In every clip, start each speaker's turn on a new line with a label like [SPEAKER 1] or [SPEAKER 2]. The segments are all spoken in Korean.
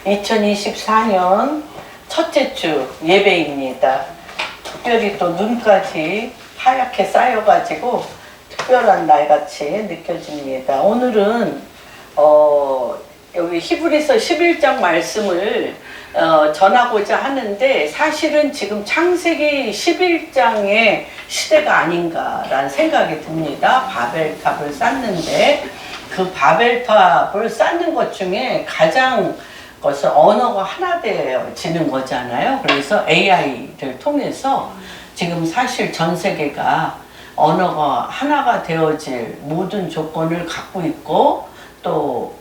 [SPEAKER 1] 2024년 첫째 주 예배입니다. 특별히 또 눈까지 하얗게 쌓여가지고 특별한 날같이 느껴집니다. 오늘은 여기 히브리서 11장 말씀을 전하고자 하는데, 사실은 지금 창세기 11장의 시대가 아닌가라는 생각이 듭니다. 바벨탑을 쌓는데 그 바벨탑을 쌓는 것 중에 가장 것은 언어가 하나 되어지는 거잖아요. 그래서 AI를 통해서 지금 사실 전 세계가 언어가 하나가 되어질 모든 조건을 갖고 있고, 또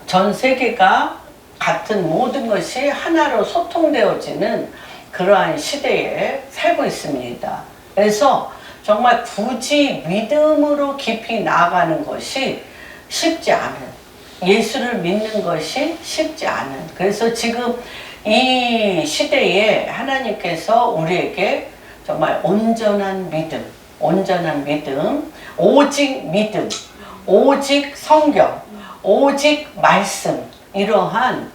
[SPEAKER 1] 전 세계가 같은 모든 것이 하나로 소통되어지는 그러한 시대에 살고 있습니다. 그래서 정말 굳이 믿음으로 깊이 나아가는 것이 쉽지 않은, 예수를 믿는 것이 쉽지 않은, 그래서 지금 이 시대에 하나님께서 우리에게 정말 온전한 믿음, 오직 믿음, 오직 성경, 오직 말씀, 이러한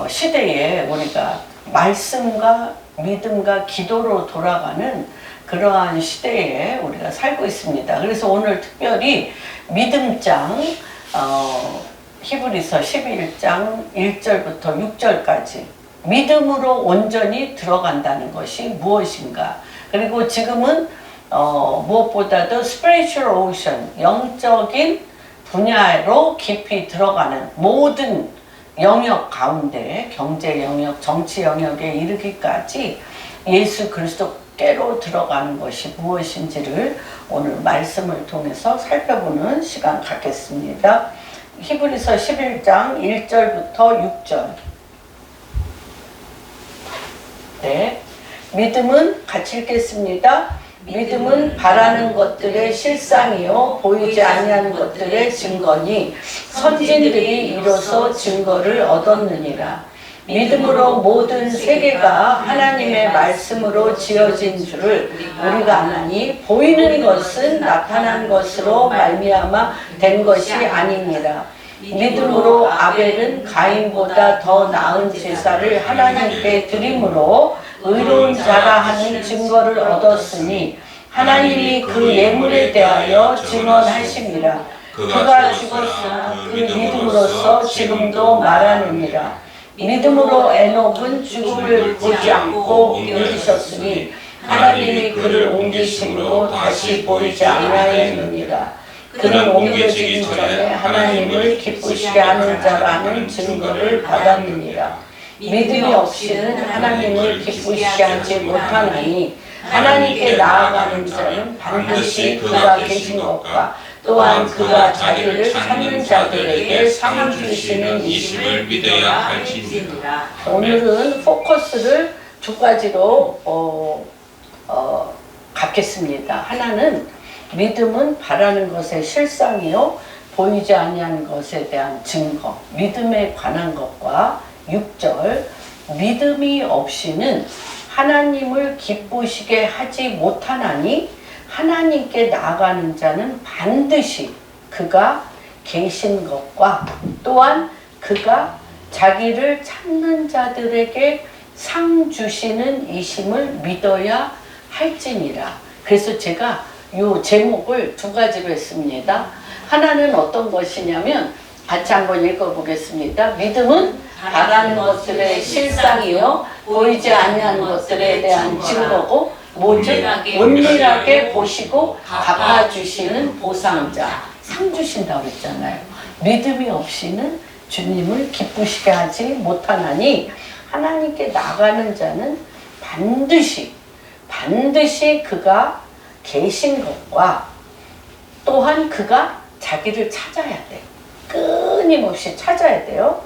[SPEAKER 1] 시대에 우리가 말씀과 믿음과 기도로 돌아가는 그러한 시대에 우리가 살고 있습니다. 그래서 오늘 특별히 믿음장, 히브리서 11장 1절부터 6절까지 믿음으로 온전히 들어간다는 것이 무엇인가, 그리고 지금은 무엇보다도 spiritual ocean, 영적인 분야로 깊이 들어가는 모든 영역 가운데, 경제 영역, 정치 영역에 이르기까지 예수 그리스도께로 들어가는 것이 무엇인지를 오늘 말씀을 통해서 살펴보는 시간 갖겠습니다. 히브리서 11장 1절부터 6절. 네, 믿음은 같이 읽겠습니다. 믿음은 바라는 것들의 실상이요 보이지 아니하는 것들의 증거니 선진들이 이로써 증거를 얻었느니라. 믿음으로 모든 세계가 하나님의 말씀으로 지어진 줄을 우리가 아나니 보이는 것은 나타난 것으로 말미암아 된 것이 아니니라. 믿음으로 아벨은 가인보다 더 나은 제사를 하나님께 드림으로 의로운 자라 하는 증거를 얻었으니 하나님이 그 예물에 대하여 증언하심이라. 그가 죽었으나 그 믿음으로써 지금도 말하느니라. 믿음으로 에녹은 죽음을 보지 않고 견디셨으니 하나님이 그를 옮기심으로 다시 보이지 아니하였느니라. 그는 옮겨지기 전에 하나님을 기쁘시게 하는 자라는 증거를 받았느니라. 믿음이 없이는 하나님을 기쁘시게 하지 못하나니 하나님께 나아가는 자는 반드시 그가 계신 것과 또한 그가 자기를 찾는 자들에게 상을 주시는 이심을 믿어야 할지니라. 오늘은 포커스를 두 가지로 갖겠습니다. 하나는 믿음은 바라는 것의 실상이요 보이지 아니하는 것에 대한 증거, 믿음에 관한 것과 6절, 믿음이 없이는 하나님을 기쁘시게 하지 못하나니 하나님께 나아가는 자는 반드시 그가 계신 것과 또한 그가 자기를 찾는 자들에게 상 주시는 이심을 믿어야 할지니라. 그래서 제가 이 제목을 두 가지로 했습니다. 하나는 어떤 것이냐면, 같이 한번 읽어보겠습니다. 믿음은 바라는 것들의 실상이요 보이지 아니하는 것들에 대한 증거고, 뭐죠? 은밀하게 보시고 갚아주시는 보상자, 상 주신다고 했잖아요. 믿음이 없이는 주님을 기쁘시게 하지 못하나니 하나님께 나가는 자는 반드시 그가 계신 것과 또한 그가 자기를 찾아야 돼. 끊임없이 찾아야 돼요.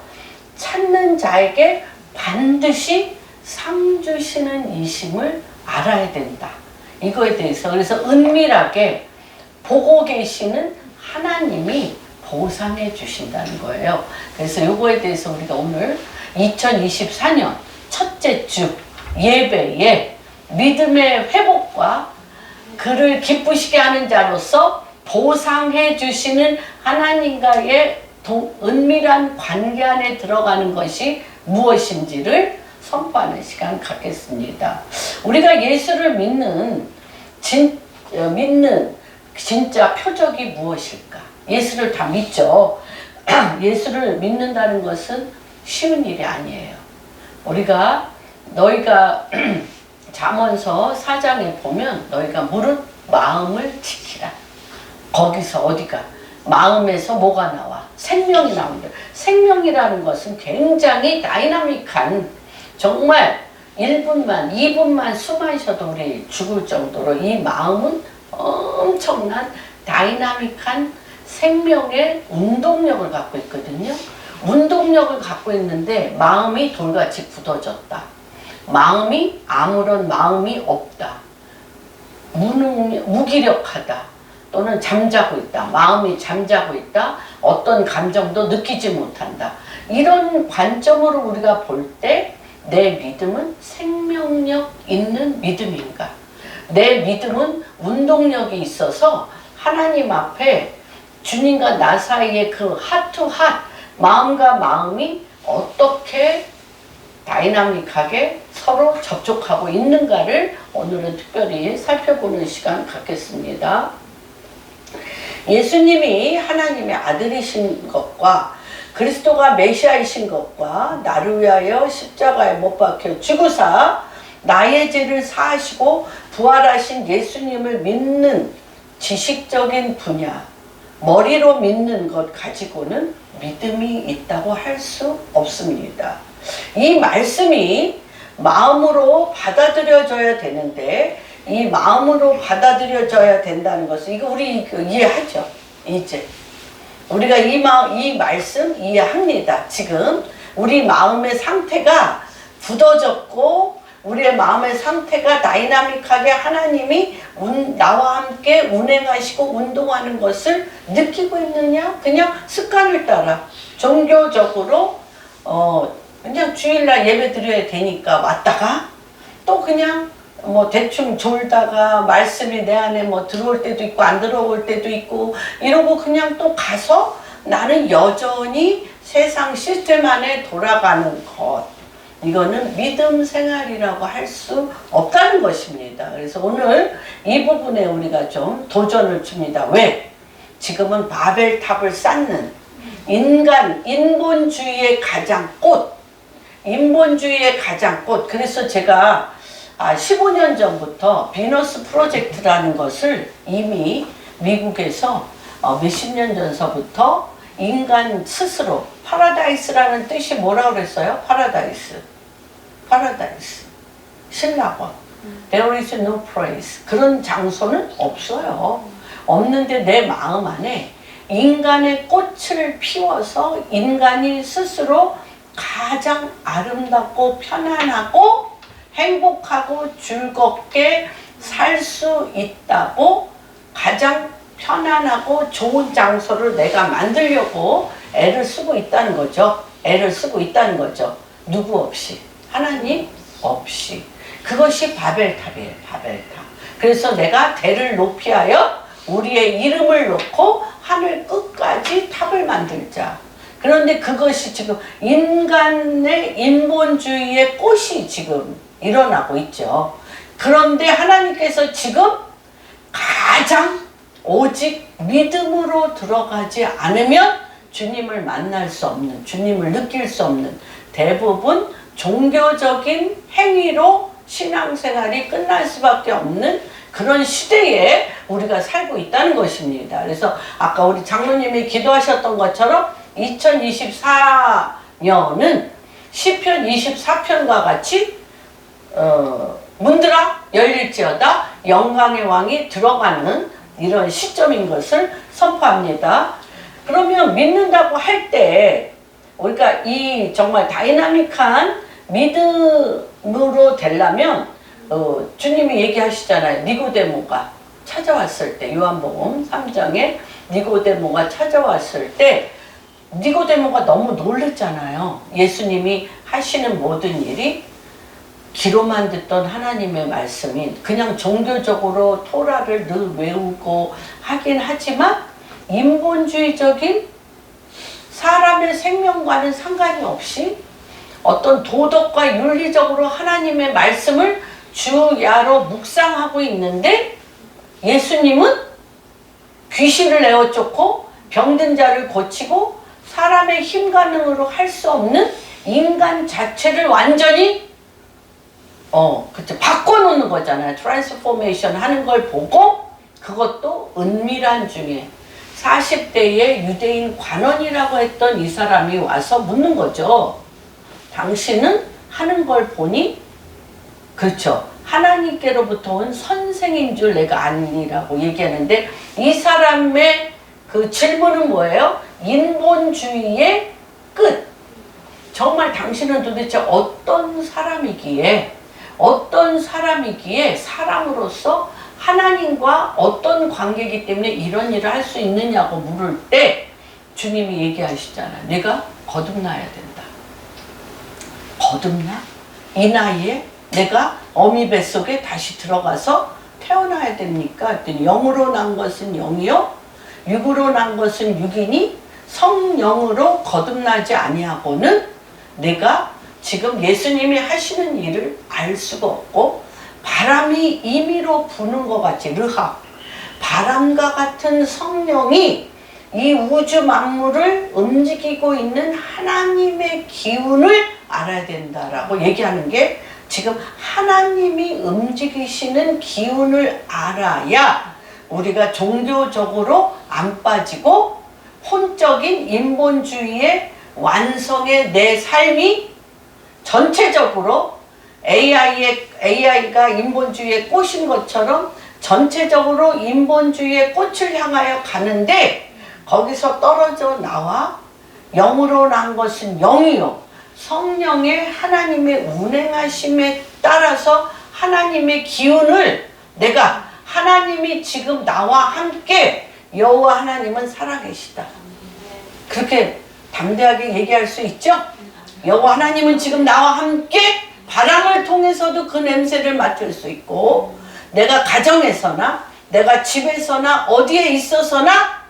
[SPEAKER 1] 찾는 자에게 반드시 상 주시는 이심을 알아야 된다. 이거에 대해서, 그래서 은밀하게 보고 계시는 하나님이 보상해 주신다는 거예요. 그래서 이거에 대해서 우리가 오늘 2024년 첫째 주 예배에 믿음의 회복과 그를 기쁘시게 하는 자로서 보상해 주시는 하나님과의 은밀한 관계 안에 들어가는 것이 무엇인지를 선포하는 시간 갖겠습니다. 우리가 예수를 믿는 진짜 표적이 무엇일까? 예수를 다 믿죠. 예수를 믿는다는 것은 쉬운 일이 아니에요. 너희가 잠언서 4장에 보면 너희가 무릇 마음을 지키라. 거기서 어디가? 마음에서 뭐가 나와? 생명이 나온다. 생명이라는 것은 굉장히 다이나믹한, 정말 1분만 2분만 숨만 쉬어도 우리 죽을 정도로 이 마음은 엄청난 다이나믹한 생명의 운동력을 갖고 있거든요. 운동력을 갖고 있는데 마음이 돌같이 굳어졌다. 마음이 아무런 마음이 없다. 무기력하다. 또는 잠자고 있다. 마음이 잠자고 있다. 어떤 감정도 느끼지 못한다. 이런 관점으로 우리가 볼 때 내 믿음은 생명력 있는 믿음인가? 내 믿음은 운동력이 있어서 하나님 앞에 주님과 나 사이의 그 하투핫, 마음과 마음이 어떻게 다이나믹하게 서로 접촉하고 있는가를 오늘은 특별히 살펴보는 시간 갖겠습니다. 예수님이 하나님의 아들이신 것과 그리스도가 메시아이신 것과 나를 위하여 십자가에 못 박혀 죽으사 나의 죄를 사하시고 부활하신 예수님을 믿는 지식적인 분야, 머리로 믿는 것 가지고는 믿음이 있다고 할 수 없습니다. 이 말씀이 마음으로 받아들여져야 되는데, 이 마음으로 받아들여져야 된다는 것은 이거 우리 이해하죠. 이제 우리가 이 말씀 이해합니다. 지금 우리 마음의 상태가 굳어졌고 우리의 마음의 상태가 다이나믹하게 하나님이 나와 함께 운행하시고 운동하는 것을 느끼고 있느냐? 그냥 습관을 따라 종교적으로 그냥 주일날 예배 드려야 되니까 왔다가 또 그냥 대충 졸다가 말씀이 내 안에 들어올 때도 있고 안 들어올 때도 있고 이러고 그냥 또 가서 나는 여전히 세상 시스템 안에 돌아가는 것, 이거는 믿음 생활이라고 할 수 없다는 것입니다. 그래서 오늘 이 부분에 우리가 좀 도전을 줍니다. 왜? 지금은 바벨탑을 쌓는 인본주의의 가장 꽃, 그래서 제가 15년 전부터 비너스 프로젝트라는 것을 이미 미국에서 몇십 년 전서부터 인간 스스로, 파라다이스라는 뜻이 뭐라고 그랬어요? 파라다이스. 신라권. There is no place. 그런 장소는 없어요. 없는데 내 마음 안에 인간의 꽃을 피워서 인간이 스스로 가장 아름답고 편안하고 행복하고 즐겁게 살 수 있다고, 가장 편안하고 좋은 장소를 내가 만들려고 애를 쓰고 있다는 거죠. 누구 없이, 하나님 없이. 그것이 바벨탑이에요. 바벨탑. 그래서 내가 대를 높이하여 우리의 이름을 놓고 하늘 끝까지 탑을 만들자. 그런데 그것이 지금 인간의 인본주의의 꽃이 지금 일어나고 있죠. 그런데 하나님께서 지금 가장 오직 믿음으로 들어가지 않으면 주님을 만날 수 없는, 주님을 느낄 수 없는, 대부분 종교적인 행위로 신앙생활이 끝날 수밖에 없는 그런 시대에 우리가 살고 있다는 것입니다. 그래서 아까 우리 장로님이 기도하셨던 것처럼 2024년은 시편 24편과 같이 문들아 열릴지어다 영광의 왕이 들어가는 이런 시점인 것을 선포합니다. 그러면 믿는다고 할 때 우리가 이 정말 다이나믹한 믿음으로 되려면 주님이 얘기하시잖아요. 니고데모가 찾아왔을 때, 요한복음 3장에 니고데모가 찾아왔을 때 니고데모가 너무 놀랬잖아요. 예수님이 하시는 모든 일이 귀로만 듣던 하나님의 말씀이 그냥 종교적으로 토라를 늘 외우고 하긴 하지만 인본주의적인 사람의 생명과는 상관이 없이 어떤 도덕과 윤리적으로 하나님의 말씀을 주야로 묵상하고 있는데 예수님은 귀신을 내어쫓고 병든 자를 고치고 사람의 힘과 능으로 할 수 없는 인간 자체를 완전히 그쵸, 바꿔놓는 거잖아요. 트랜스포메이션 하는 걸 보고 그것도 은밀한 중에 40대의 유대인 관원이라고 했던 이 사람이 와서 묻는 거죠. 당신은 하는 걸 보니 그렇죠. 하나님께로부터 온 선생인 줄 내가 아니라고 얘기하는데 이 사람의 그 질문은 뭐예요? 인본주의의 끝. 정말 당신은 도대체 어떤 사람이기에 사람으로서 하나님과 어떤 관계이기 때문에 이런 일을 할 수 있느냐고 물을 때 주님이 얘기하시잖아요. 내가 거듭나야 된다. 거듭나? 이 나이에 내가 어미 뱃속에 다시 들어가서 태어나야 됩니까? 했더니 영으로 난 것은 영이요 육으로 난 것은 육이니 성령으로 거듭나지 아니하고는 내가 지금 예수님이 하시는 일을 알 수가 없고 바람이 임의로 부는 것 같이 르하 바람과 같은 성령이 이 우주 만물을 움직이고 있는 하나님의 기운을 알아야 된다라고 얘기하는 게 지금 하나님이 움직이시는 기운을 알아야 우리가 종교적으로 안 빠지고 혼적인 인본주의의 완성의 내 삶이 전체적으로 AI가 인본주의에 꼬신 것처럼 전체적으로 인본주의의 꽃을 향하여 가는데 거기서 떨어져 나와 영으로 난 것은 영이요 성령의 하나님의 운행하심에 따라서 하나님의 기운을 내가 하나님이 지금 나와 함께 여호와 하나님은 살아계시다. 그렇게 담대하게 얘기할 수 있죠? 여호와 하나님은 지금 나와 함께 바람을 통해서도 그 냄새를 맡을 수 있고 내가 가정에서나 내가 집에서나 어디에 있어서나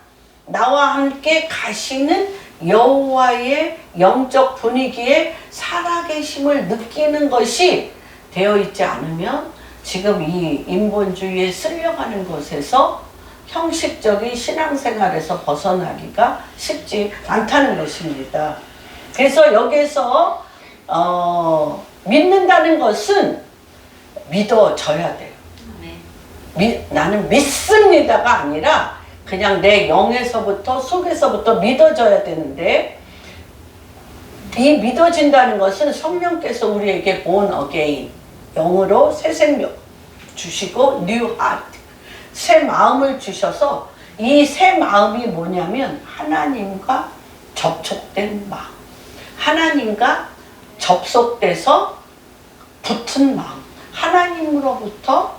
[SPEAKER 1] 나와 함께 가시는 여호와의 영적 분위기에 살아계심을 느끼는 것이 되어 있지 않으면 지금 이 인본주의에 쓸려가는 곳에서 형식적인 신앙생활에서 벗어나기가 쉽지 않다는 것입니다. 그래서 여기서 믿는다는 것은 믿어져야 돼요. 나는 믿습니다가 아니라 그냥 내 영에서부터 속에서부터 믿어져야 되는데 이 믿어진다는 것은 성령께서 우리에게 born again 영으로 새 생명 주시고 new heart 새 마음을 주셔서 이 새 마음이 뭐냐면 하나님과 접촉된 마음 하나님과 접속돼서 붙은 마음 하나님으로부터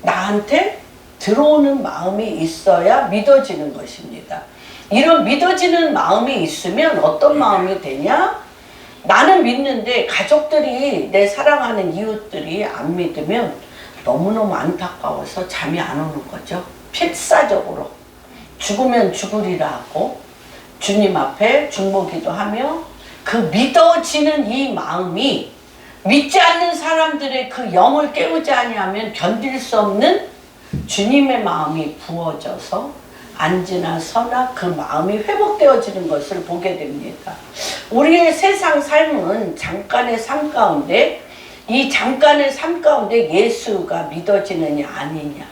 [SPEAKER 1] 나한테 들어오는 마음이 있어야 믿어지는 것입니다. 이런 믿어지는 마음이 있으면 어떤 마음이 되냐? 나는 믿는데 가족들이 내 사랑하는 이웃들이 안 믿으면 너무너무 안타까워서 잠이 안 오는 거죠. 필사적으로 죽으면 죽으리라 하고 주님 앞에 중보기도 하며 그 믿어지는 이 마음이 믿지 않는 사람들의 그 영을 깨우지 아니하면 견딜 수 없는 주님의 마음이 부어져서 안지나 서나 그 마음이 회복되어지는 것을 보게 됩니다. 우리의 세상 삶은 잠깐의 삶 가운데 이 잠깐의 삶 가운데 예수가 믿어지느냐 아니냐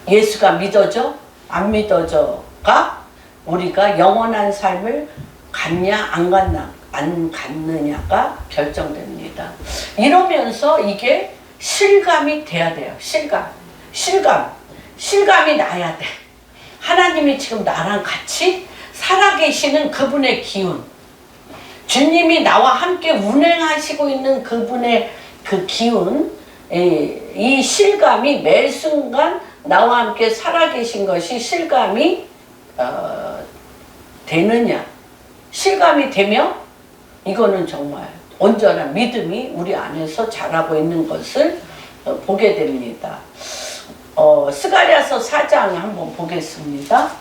[SPEAKER 1] 예수가 믿어져? 안 믿어져가 우리가 영원한 삶을 갖냐 안 갖느냐가 결정됩니다. 이러면서 이게 실감이 돼야 돼요. 실감이 나야 돼. 하나님이 지금 나랑 같이 살아계시는 그분의 기운 주님이 나와 함께 운행하시고 있는 그분의 그 기운 이 실감이 매 순간 나와 함께 살아계신 것이 실감이 되느냐 실감이 되면 이거는 정말 온전한 믿음이 우리 안에서 자라고 있는 것을 보게 됩니다. 스가랴서 4장 한번 보겠습니다.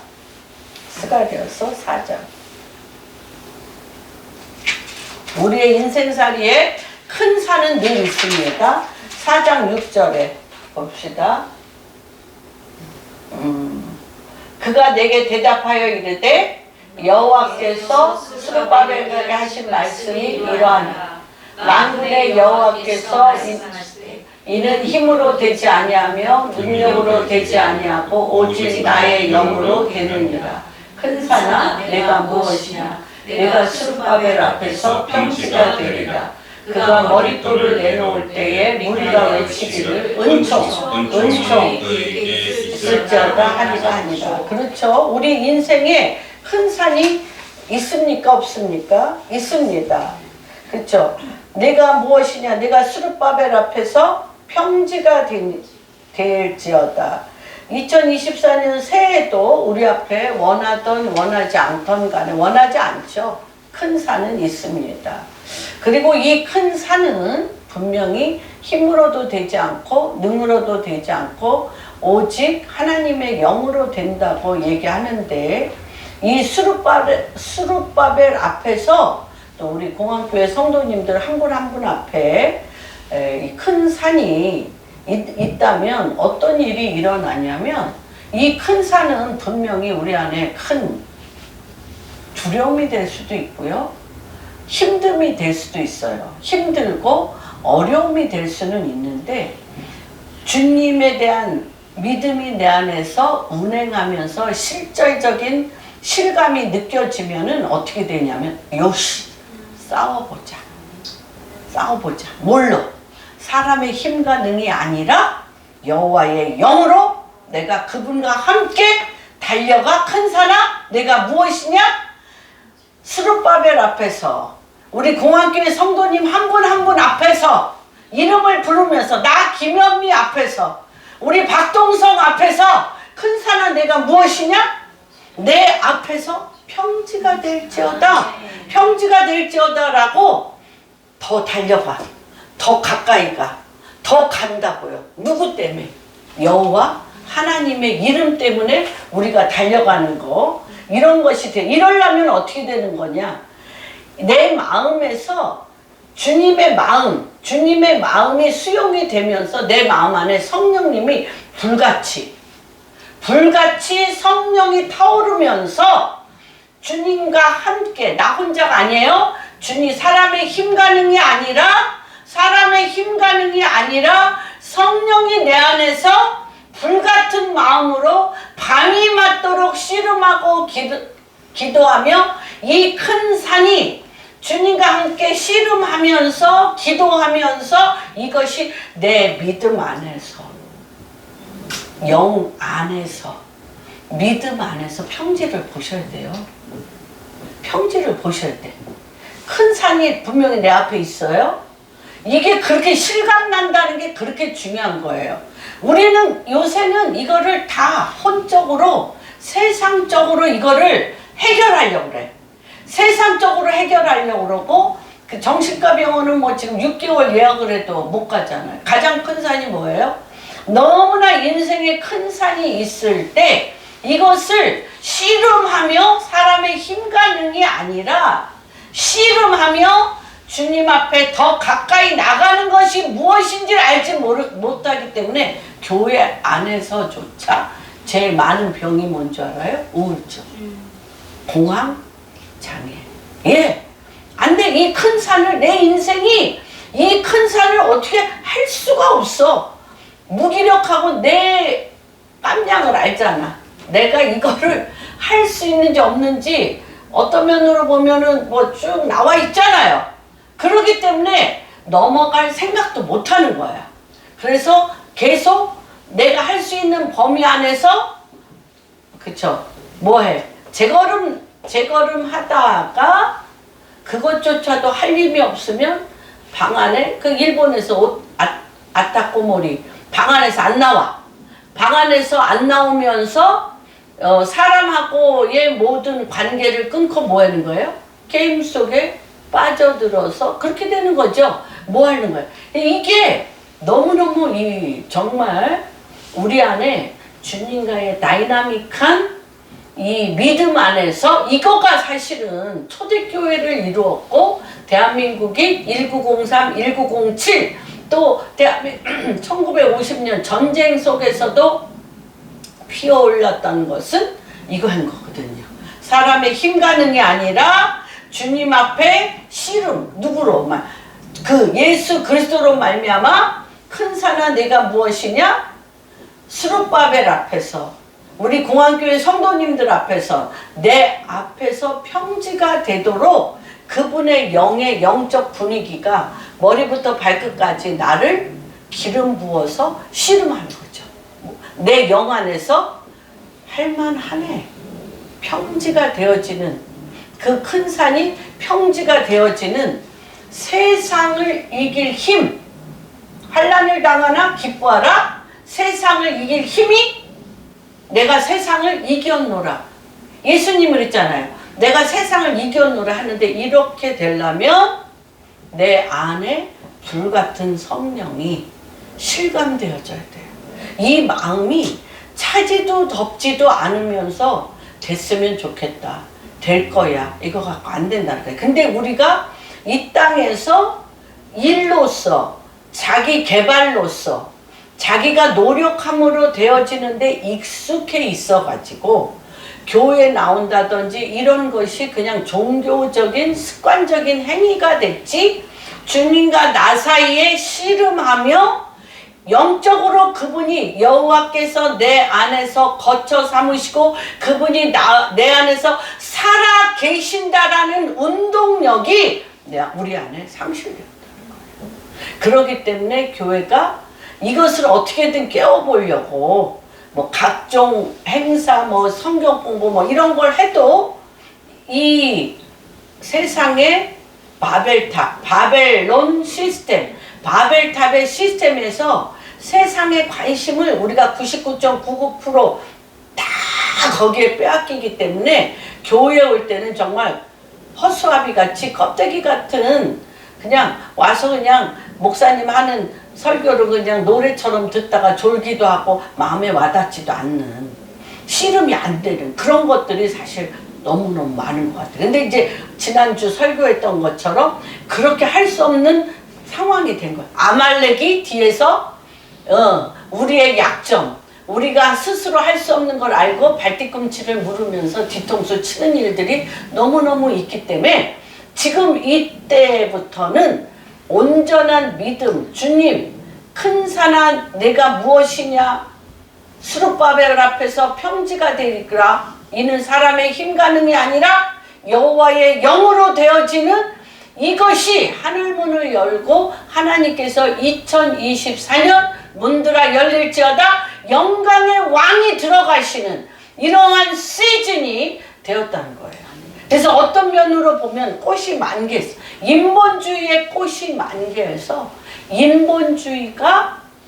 [SPEAKER 1] 스가랴서 4장 우리의 인생살이에 큰 산은 늘 있습니다. 4장 6절에 봅시다. 그가 내게 대답하여 이르되 여호와께서 스룹바벨에게 하신 말씀이 이러하니라. 만군의 여호와께서 이는 힘으로 되지 아니하며 능력으로 되지 아니하고 오직 나의 영으로 되느니라. 큰 산아 내가 무엇이냐. 내가 스룹바벨 앞에서 평지가 되리라. 그가 머릿돌을 내놓을 때에 무리가 외치기를 은총 있을지어다 하리라 하니라. 그렇죠. 우리 인생에 큰 산이 있습니까 없습니까? 있습니다. 그렇죠. 내가 무엇이냐. 내가 스룹바벨 앞에서 평지가 될지어다. 2024년 새해도 우리 앞에 원하던 원하지 않던 간에 원하지 않죠. 큰 산은 있습니다. 그리고 이 큰 산은 분명히 힘으로도 되지 않고 능으로도 되지 않고 오직 하나님의 영으로 된다고 얘기하는데 이 스룹바벨 앞에서 또 우리 공항교회 성도님들 한 분 한 분 앞에 이 큰 산이 있다면 어떤 일이 일어나냐면 이 큰 산은 분명히 우리 안에 큰 두려움이 될 수도 있고요. 힘듦이 될 수도 있어요. 힘들고 어려움이 될 수는 있는데 주님에 대한 믿음이 내 안에서 운행하면서 실질적인 실감이 느껴지면은 어떻게 되냐면 요시 싸워보자. 뭘로? 사람의 힘과 능이 아니라 여호와의 영으로 내가 그분과 함께 달려가. 큰 산아 내가 무엇이냐? 스룹바벨 앞에서 우리 공항교회 성도님 한 분 한 분 앞에서 이름을 부르면서 나 김현미 앞에서 우리 박동성 앞에서 큰 산아 내가 무엇이냐? 내 앞에서 평지가 될지어다. 평지가 될지어다라고 더 달려가. 더 가까이 가. 더 간다고요. 누구 때문에? 여호와 하나님의 이름 때문에 우리가 달려가는 거. 이런 것이 돼. 이러려면 어떻게 되는 거냐? 내 마음에서 주님의 마음이 수용이 되면서 내 마음 안에 성령님이 불같이 성령이 타오르면서 주님과 함께 나 혼자가 아니에요. 주님 사람의 힘가능이 아니라 성령이 내 안에서 불같은 마음으로 밤이 맞도록 씨름하고 기도하며 이 큰 산이 주님과 함께 씨름하면서 기도하면서 이것이 내 믿음 안에서 영 안에서 믿음 안에서 평지를 보셔야 돼요. 평지를 보셔야 돼. 큰 산이 분명히 내 앞에 있어요. 이게 그렇게 실감난다는 게 그렇게 중요한 거예요. 우리는 요새는 이거를 다 혼적으로 세상적으로 이거를 해결하려고 그래. 세상적으로 해결하려고 그러고 그 정신과 병원은 뭐 지금 6개월 예약을 해도 못 가잖아요. 가장 큰 산이 뭐예요? 너무나 인생에 큰 산이 있을 때 이것을 씨름하며 사람의 힘과 능이 아니라 씨름하며 주님 앞에 더 가까이 나가는 것이 무엇인지 알지 못하기 때문에 교회 안에서조차 제일 많은 병이 뭔지 알아요? 우울증, 공황, 장애. 예, 안 돼. 이 큰 산을 내 인생이 이 큰 산을 어떻게 할 수가 없어. 무기력하고 내 깜냥을 알잖아. 내가 이거를 할 수 있는지 없는지 어떤 면으로 보면은 뭐 쭉 나와 있잖아요. 그렇기 때문에 넘어갈 생각도 못 하는 거야. 그래서 계속 내가 할 수 있는 범위 안에서 그쵸? 뭐해? 재걸음 하다가 그것조차도 할 힘이 없으면 방 안에 그 일본에서 옷 아따꼬모리 방 안에서 안 나와. 방 안에서 안 나오면서 사람하고의 모든 관계를 끊고 뭐 하는 거예요? 게임 속에 빠져들어서 그렇게 되는 거죠. 뭐 하는 거예요? 이게 너무너무 정말 우리 안에 주님과의 다이나믹한 이 믿음 안에서 이거가 사실은 초대교회를 이루었고 대한민국이 1903, 1907 또 1950년 전쟁 속에서도 피어올랐던 것은 이거 한 거거든요. 사람의 힘 가능이 아니라 주님 앞에 씨름 누구로 그 예수 그리스도로 말미암아 큰 산아 내가 무엇이냐? 스룹바벨 앞에서 우리 공안교회 성도님들 앞에서 내 앞에서 평지가 되도록 그분의 영의 영적 분위기가 머리부터 발끝까지 나를 기름 부어서 씨름하는 거죠. 내 영 안에서 할만하네. 평지가 되어지는 그 큰 산이 평지가 되어지는 세상을 이길 힘. 환난을 당하나 기뻐하라. 세상을 이길 힘이 내가 세상을 이겼노라. 예수님을 했잖아요. 내가 세상을 이겼노라 하는데 이렇게 되려면 내 안에 불같은 성령이 실감되어져야 돼요. 이 마음이 차지도 덥지도 않으면서 됐으면 좋겠다. 될 거야. 이거 갖고 안 된다는 거예요. 근데 우리가 이 땅에서 일로서 자기 개발로서 자기가 노력함으로 되어지는데 익숙해 있어가지고 교회 나온다든지 이런 것이 그냥 종교적인 습관적인 행위가 됐지 주님과 나 사이에 씨름하며 영적으로 그분이 여호와께서 내 안에서 거처 삼으시고 그분이 내 안에서 살아 계신다라는 운동력이 우리 안에 상실되었다는 거예요. 그렇기 때문에 교회가 이것을 어떻게든 깨워보려고 뭐 각종 행사 뭐 성경 공부 뭐 이런 걸 해도 이 세상의 바벨탑, 바벨론 시스템, 바벨탑의 시스템에서 세상의 관심을 우리가 99.99% 다 거기에 빼앗기기 때문에 교회에 올 때는 정말 허수아비 같이 껍데기 같은 그냥 와서 그냥 목사님 하는 설교를 그냥 노래처럼 듣다가 졸기도 하고 마음에 와닿지도 않는 씨름이 안 되는 그런 것들이 사실 너무너무 많은 것 같아요. 근데 이제 지난주 설교했던 것처럼 그렇게 할 수 없는 상황이 된 거예요. 아말렉이 뒤에서 우리의 약점, 우리가 스스로 할 수 없는 걸 알고 발뒤꿈치를 물으면서 뒤통수 치는 일들이 너무너무 있기 때문에 지금 이때부터는 온전한 믿음, 주님, 큰 산아 내가 무엇이냐? 스룹바벨 앞에서 평지가 되리라. 이는 사람의 힘 가능이 아니라 여호와의 영으로 되어지는 이것이 하늘문을 열고 하나님께서 2024년 문들아 열릴지어다 영광의 왕이 들어가시는 이러한 시즌이 되었다는 거예요. 그래서 어떤 면으로 보면 꽃이 만개했어. 인본주의의 꽃이 만개해서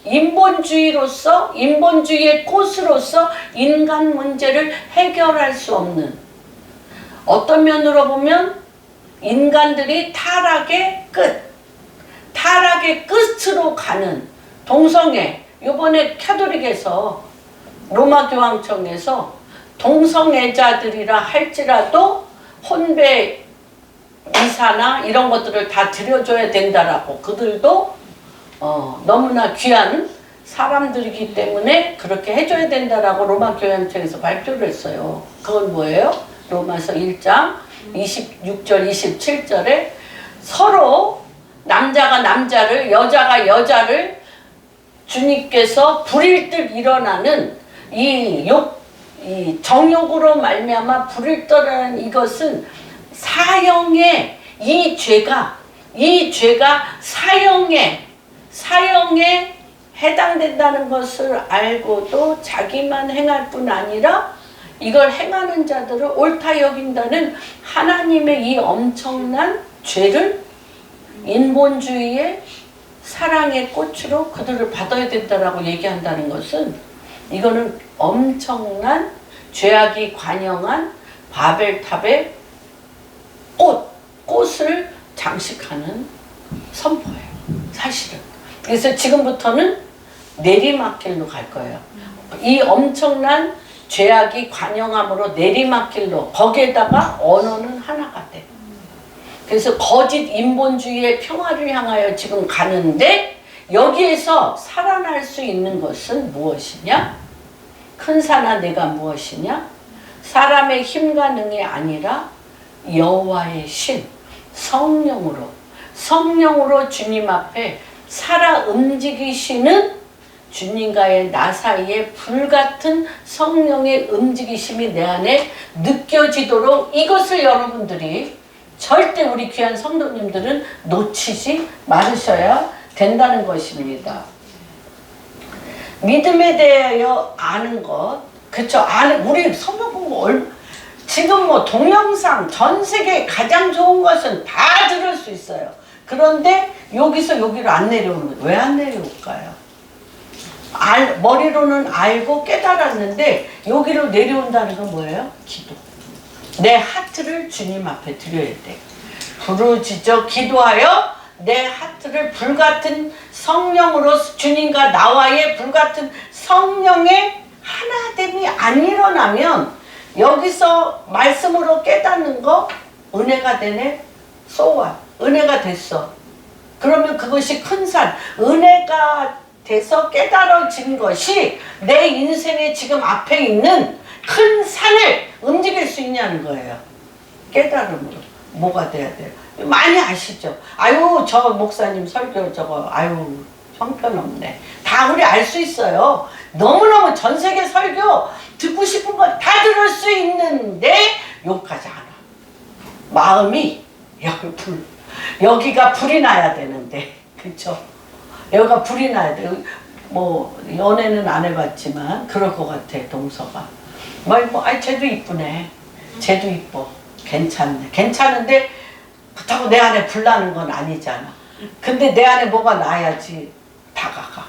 [SPEAKER 1] 인본주의로서 인본주의의 꽃으로서 인간 문제를 해결할 수 없는 어떤 면으로 보면 인간들이 타락의 끝으로 가는 동성애 요번에 캐톨릭에서 로마 교황청에서 동성애자들이라 할지라도 혼배 이사나 이런 것들을 다 드려줘야 된다라고 그들도 너무나 귀한 사람들이기 때문에 그렇게 해줘야 된다라고 로마 교황청에서 발표를 했어요. 그건 뭐예요? 로마서 1장 26절 27절에 서로 남자가 남자를 여자가 여자를 주님께서 불일 듯 일어나는 이 정욕으로 말미암아 불일 듯하는 이것은 사형의 이 죄가 사형에 해당된다는 것을 알고도 자기만 행할 뿐 아니라 이걸 행하는 자들을 옳다 여긴다는 하나님의 이 엄청난 죄를 인본주의의 사랑의 꽃으로 그들을 받아야 된다라고 얘기한다는 것은 이거는 엄청난 죄악이 관영한 바벨탑의 꽃을 장식하는 선포예요. 사실은. 그래서 지금부터는 내리막길로 갈 거예요. 이 엄청난 죄악이 관영함으로 내리막길로 거기에다가 언어는 하나가 돼. 그래서 거짓 인본주의의 평화를 향하여 지금 가는데 여기에서 살아날 수 있는 것은 무엇이냐? 큰 산아 내가 무엇이냐? 사람의 힘과 능이 아니라 여호와의 신, 성령으로 주님 앞에 살아 움직이시는 주님과의 나 사이에 불같은 성령의 움직이심이 내 안에 느껴지도록 이것을 여러분들이 절대 우리 귀한 성도님들은 놓치지 말으셔야 된다는 것입니다. 믿음에 대하여 아는 것, 그쵸? 우리 성경 공부 지금 뭐 동영상 전 세계 가장 좋은 것은 다 들을 수 있어요. 그런데 여기서 여기로 안 내려오는 거예요. 왜 안 내려올까요? 머리로는 알고 깨달았는데 여기로 내려온다는 건 뭐예요? 기도. 내 하트를 주님 앞에 드려야 돼. 부르짖어 기도하여 내 하트를 불같은 성령으로 주님과 나와의 불같은 성령의 하나됨이 안 일어나면 여기서 말씀으로 깨닫는 거 은혜가 되네? 은혜가 됐어. 그러면 그것이 큰 산, 은혜가 돼서 깨달아진 것이 내 인생의 지금 앞에 있는 큰 산을 움직일 수 있냐는 거예요. 깨달음으로. 뭐가 돼야 돼요? 많이 아시죠? 아유 저 목사님 설교 저거 아유 형편없네. 다 우리 알 수 있어요. 너무너무 전 세계 설교 듣고 싶은 거 다 들을 수 있는데 욕하지 않아. 마음이 여기가 불이 나야 되는데, 그쵸? 여기가 불이 나야 돼. 뭐 연애는 안 해봤지만 그럴 것 같아. 동서가 쟤도 이쁘네. 쟤도 이뻐. 괜찮네. 괜찮은데 그렇다고 내 안에 불 나는 건 아니잖아. 근데 내 안에 뭐가 나야지 다가가.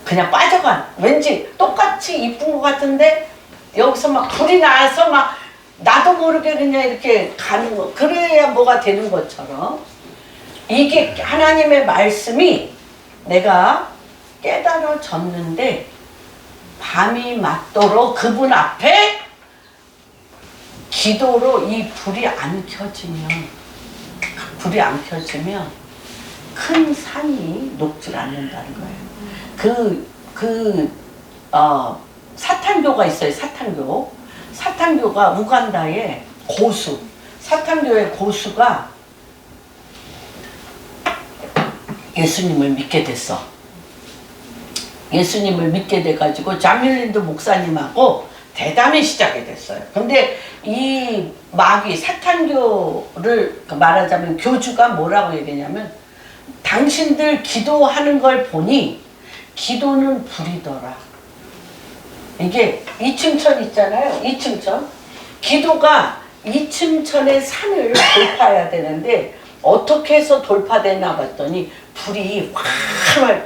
[SPEAKER 1] 그냥 빠져가. 왠지 똑같이 이쁜 것 같은데 여기서 막 불이 나서 막 나도 모르게 그냥 이렇게 가는 거. 그래야 뭐가 되는 것처럼 이게 하나님의 말씀이 내가 깨달아졌는데 밤이 맞도록 그분 앞에 기도로 이 불이 안 켜지면 큰 산이 녹질 않는다는 거예요. 사탄교가 있어요. 사탄교가 우간다의 고수. 사탄교의 고수가 예수님을 믿게 됐어. 예수님을 믿게 돼가지고 자밀린드 목사님하고 대담이 시작이 됐어요. 근데 이 마귀 사탄교를 말하자면 교주가 뭐라고 얘기냐면 당신들 기도하는 걸 보니 기도는 불이더라. 이게 이층천 있잖아요. 이층천. 기도가 이층천의 산을 돌파해야 되는데 어떻게 해서 돌파되나 봤더니 불이 활활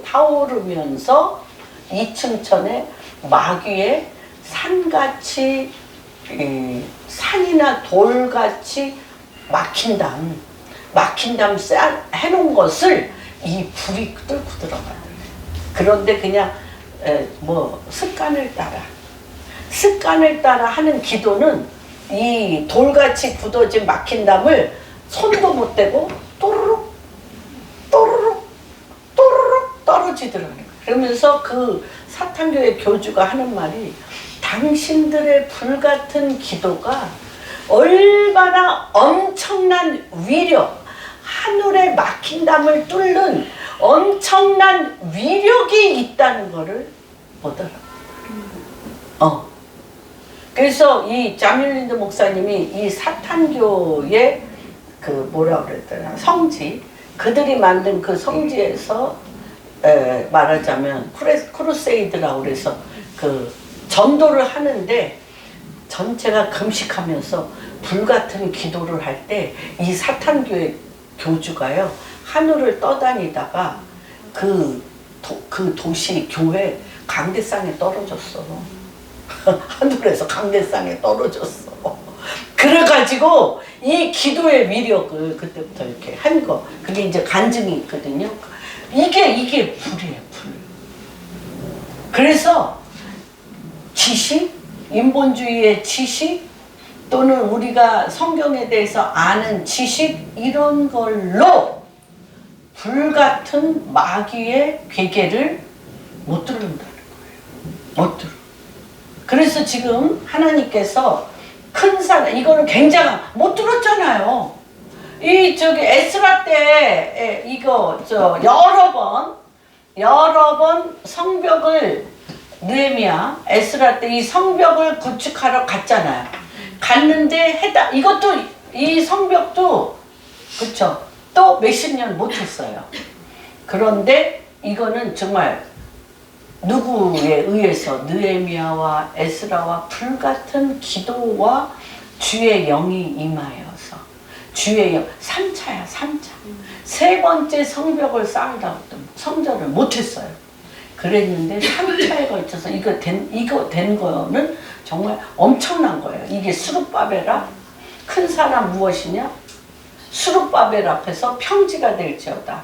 [SPEAKER 1] 타오르면서 이층천에 마귀의 산같이 산이나 돌같이 막힌 다음 해놓은 것을 이 불이 뚫고 들어가요. 그런데 그냥 습관을 따라 하는 기도는 이 돌같이 굳어진 막힌 담을 손도 못 대고 또르륵 떨어지더라고요. 그러면서 그 사탄교의 교주가 하는 말이 당신들의 불같은 기도가 얼마나 엄청난 위력, 하늘에 막힌 담을 뚫는 엄청난 위력이 있다는 거를 보더라고요. 그래서 이 자밀린드 목사님이 이 사탄교의 뭐라 그랬더라, 성지, 그들이 만든 그 성지에서 말하자면 크루세이드라고 그래서 전도를 하는데 전체가 금식하면서 불같은 기도를 할 때 이 사탄교의 교주가요 하늘을 떠다니다가 그 도시 교회 강대상에 떨어졌어. 하늘에서 강대상에 떨어졌어. 그래가지고 이 기도의 위력을 그때부터 이렇게 한 거, 그게 이제 간증이 있거든요. 이게 불이에요, 불. 그래서 지식, 인본주의의 지식, 또는 우리가 성경에 대해서 아는 지식, 이런 걸로 불같은 마귀의 괴계를 못 뚫는다는 거예요. 못 뚫어. 그래서 지금 하나님께서 큰 사람, 이거는 굉장한, 못 뚫었잖아요. 에스라 때, 여러 번 성벽을, 느헤미야, 에스라 때 이 성벽을 구축하러 갔잖아요. 갔는데, 이 성벽도, 그쵸? 또 몇십 년 못했어요. 그런데 이거는 정말 누구에 의해서 느헤미야와 에스라와 불같은 기도와 주의 영이 임하여서 주의 영, 3차야 3차. 세 번째 성벽을 쌓으라고 성전을 못했어요. 그랬는데 3차에 걸쳐서 이거 된 거는 정말 엄청난 거예요. 이게 수룹바벨아, 큰 사람 무엇이냐? 수룹바벨 앞에서 평지가 될지어다.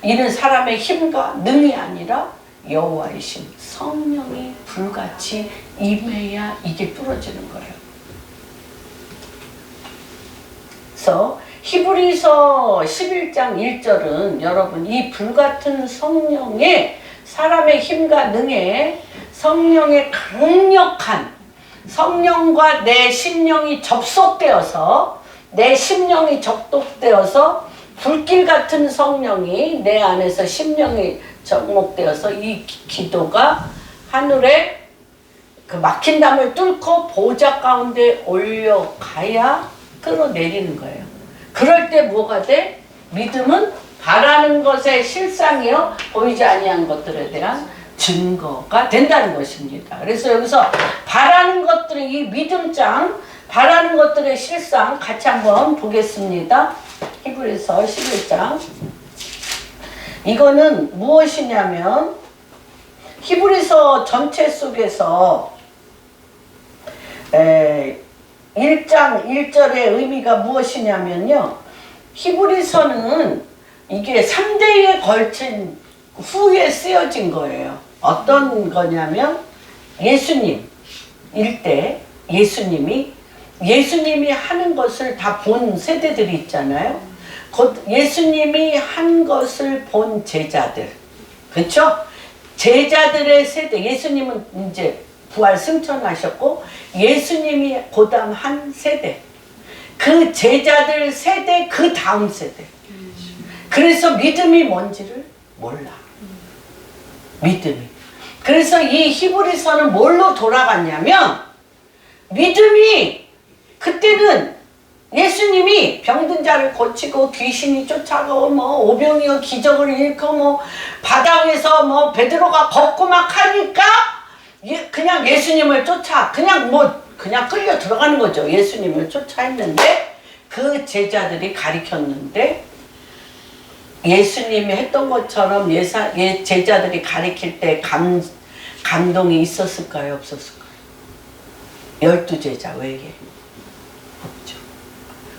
[SPEAKER 1] 이는 사람의 힘과 능이 아니라 여호와의 심, 성령이 불같이 임해야 이게 뚫어지는 거예요. 그래서 히브리서 11장 1절은 여러분 이 불같은 성령의 사람의 힘과 능에 성령의 강력한 성령과 내 심령이 접속되어서 내 심령이 접속되어서 불길 같은 성령이 내 안에서 심령이 접목되어서 이 기도가 하늘에 그 막힌 담을 뚫고 보좌 가운데 올려가야 끌어내리는 거예요. 그럴 때 뭐가 돼? 믿음은 바라는 것의 실상이요 보이지 아니한 것들에 대한 증거가 된다는 것입니다. 그래서 여기서 바라는 것들의 이 믿음장, 바라는 것들의 실상 같이 한번 보겠습니다. 히브리서 11장. 이거는 무엇이냐면 히브리서 전체 속에서 1장 1절의 의미가 무엇이냐면요. 히브리서는 이게 3대에 걸친 후에 쓰여진 거예요. 어떤 거냐면 예수님 일대 예수님이 하는 것을 다 본 세대들이 있잖아요. 곧 예수님이 한 것을 본 제자들. 그렇죠? 제자들의 세대. 예수님은 이제 부활 승천하셨고 예수님이 고담 한 세대. 그 제자들 세대 그 다음 세대. 그래서 믿음이 뭔지를 몰라. 믿음이. 그래서 이 히브리서는 뭘로 돌아갔냐면 믿음이 그때는 예수님이 병든 자를 고치고 귀신이 쫓아가고 오병이어 기적을 일으켜 바다 위에서 베드로가 걷고 막 하니까 그냥 예수님을 쫓아 그냥 끌려 들어가는 거죠. 예수님을 쫓아 했는데 그 제자들이 가리켰는데 예수님이 했던 것처럼 제자들이 가리킬 때 감동이 있었을까요? 없었을까요? 12제자 외에 없죠.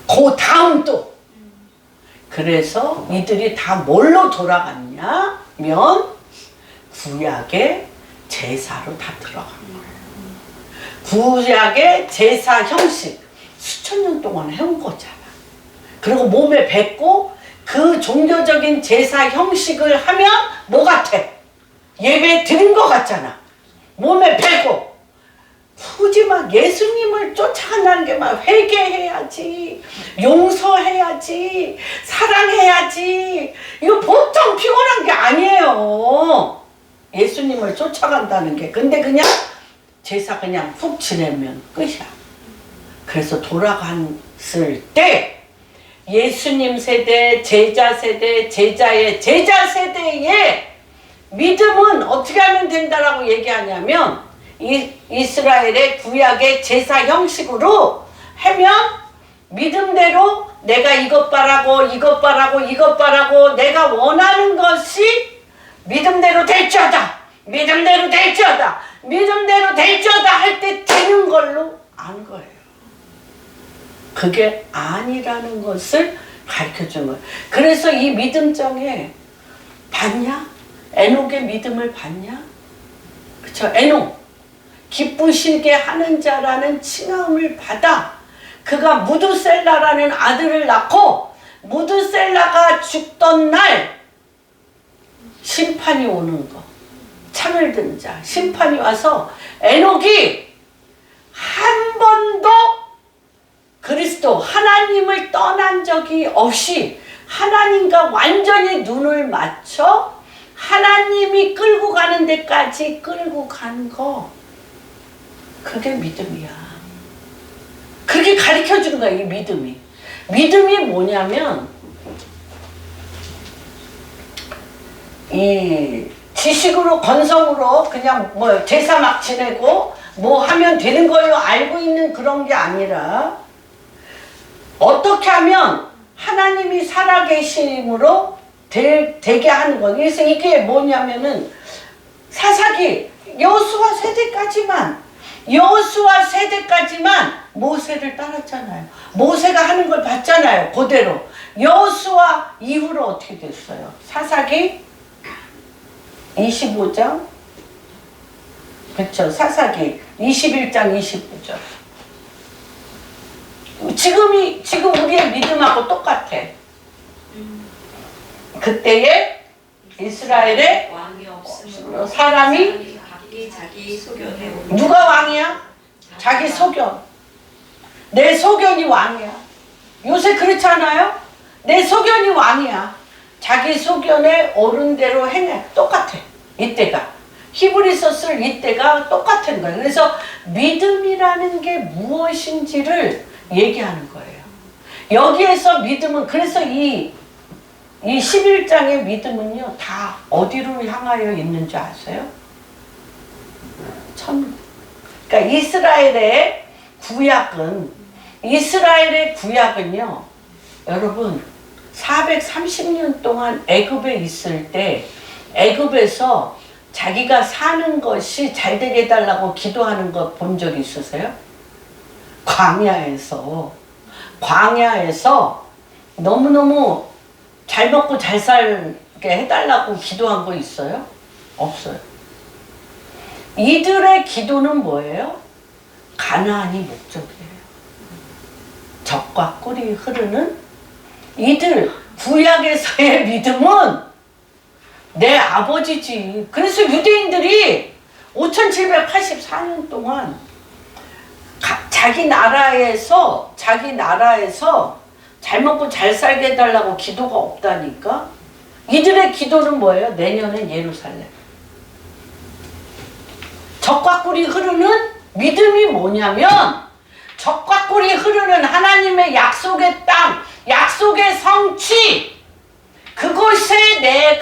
[SPEAKER 1] 그 다음 또 그래서 이들이 다 뭘로 돌아갔냐면 구약의 제사로 다 들어간 거예요. 구약의 제사 형식 수천 년 동안 해온 거잖아. 그리고 몸에 뱉고 그 종교적인 제사 형식을 하면 뭐 같아? 예배 드린 것 같잖아. 몸에 뱉고 굳이 막 예수님을 쫓아간다는 게 막 회개해야지, 용서해야지, 사랑해야지. 이거 보통 피곤한 게 아니에요. 예수님을 쫓아간다는 게. 근데 그냥 제사 그냥 훅 지내면 끝이야. 그래서 돌아갔을 때 예수님 세대, 제자 세대, 제자의 제자 세대의 믿음은 어떻게 하면 된다라고 얘기하냐면 이스라엘의 구약의 제사 형식으로 하면 믿음대로 내가 이것 바라고 내가 원하는 것이 믿음대로 될지어다 할 때 되는 걸로 안 거예요. 그게 아니라는 것을 가르쳐준 거예요. 그래서 이 믿음장에 봤냐? 에녹의 믿음을 봤냐? 그쵸? 에녹 기쁘시게 하는 자라는 칭함을 받아 그가 무드셀라라는 아들을 낳고 무드셀라가 죽던 날 심판이 오는 거. 창을 든 자. 심판이 와서 에녹이 한 번도 그리스도 하나님을 떠난 적이 없이 하나님과 완전히 눈을 맞춰 하나님이 끌고 가는 데까지 끌고 간 거. 그게 믿음이야. 그게 가르쳐 주는 거야, 이 믿음이. 믿음이 뭐냐면 이 지식으로 건성으로 그냥 뭐 제사 막 지내고 뭐 하면 되는 걸로 알고 있는 그런 게 아니라 어떻게 하면 하나님이 살아계심으로 되게 하는 거예요. 그래서 이게 뭐냐면은 사사기 여호수아 세대까지만 모세를 따랐잖아요. 모세가 하는 걸 봤잖아요. 그대로. 여호수아 이후로 어떻게 됐어요? 사사기 25장 그렇죠. 사사기 21장 25절. 지금 우리의 믿음하고 똑같아. 그때에 이스라엘에 사람이
[SPEAKER 2] 자기 소견에
[SPEAKER 1] 누가 왕이야? 자기 소견. 내 소견이 왕이야. 요새 그렇지 않아요? 내 소견이 왕이야. 자기 소견에 옳은 대로 행해. 똑같아. 이때가. 히브리서 쓸 이때가 똑같은 거예요. 그래서 믿음이라는 게 무엇인지를 얘기하는 거예요. 여기에서 믿음은 그래서 이 11장의 믿음은요. 다 어디로 향하여 있는 줄 아세요? 천국. 그러니까 이스라엘의 구약은요. 여러분 430년 동안 애굽에 있을 때 애굽에서 자기가 사는 것이 잘 되게 해달라고 기도하는 거 본 적 있으세요? 광야에서 너무너무 잘 먹고 잘 살게 해달라고 기도한 거 있어요? 없어요. 이들의 기도는 뭐예요? 가나안이 목적이에요. 젖과 꿀이 흐르는 이들 구약에서의 믿음은 내 아버지지. 그래서 유대인들이 5784년 동안 자기 나라에서 잘 먹고 잘 살게 해달라고 기도가 없다니까. 이들의 기도는 뭐예요? 내년엔 예루살렘. 젖과 꿀이 흐르는 믿음이 뭐냐면 젖과 꿀이 흐르는 하나님의 약속의 땅, 약속의 성취, 그곳에 내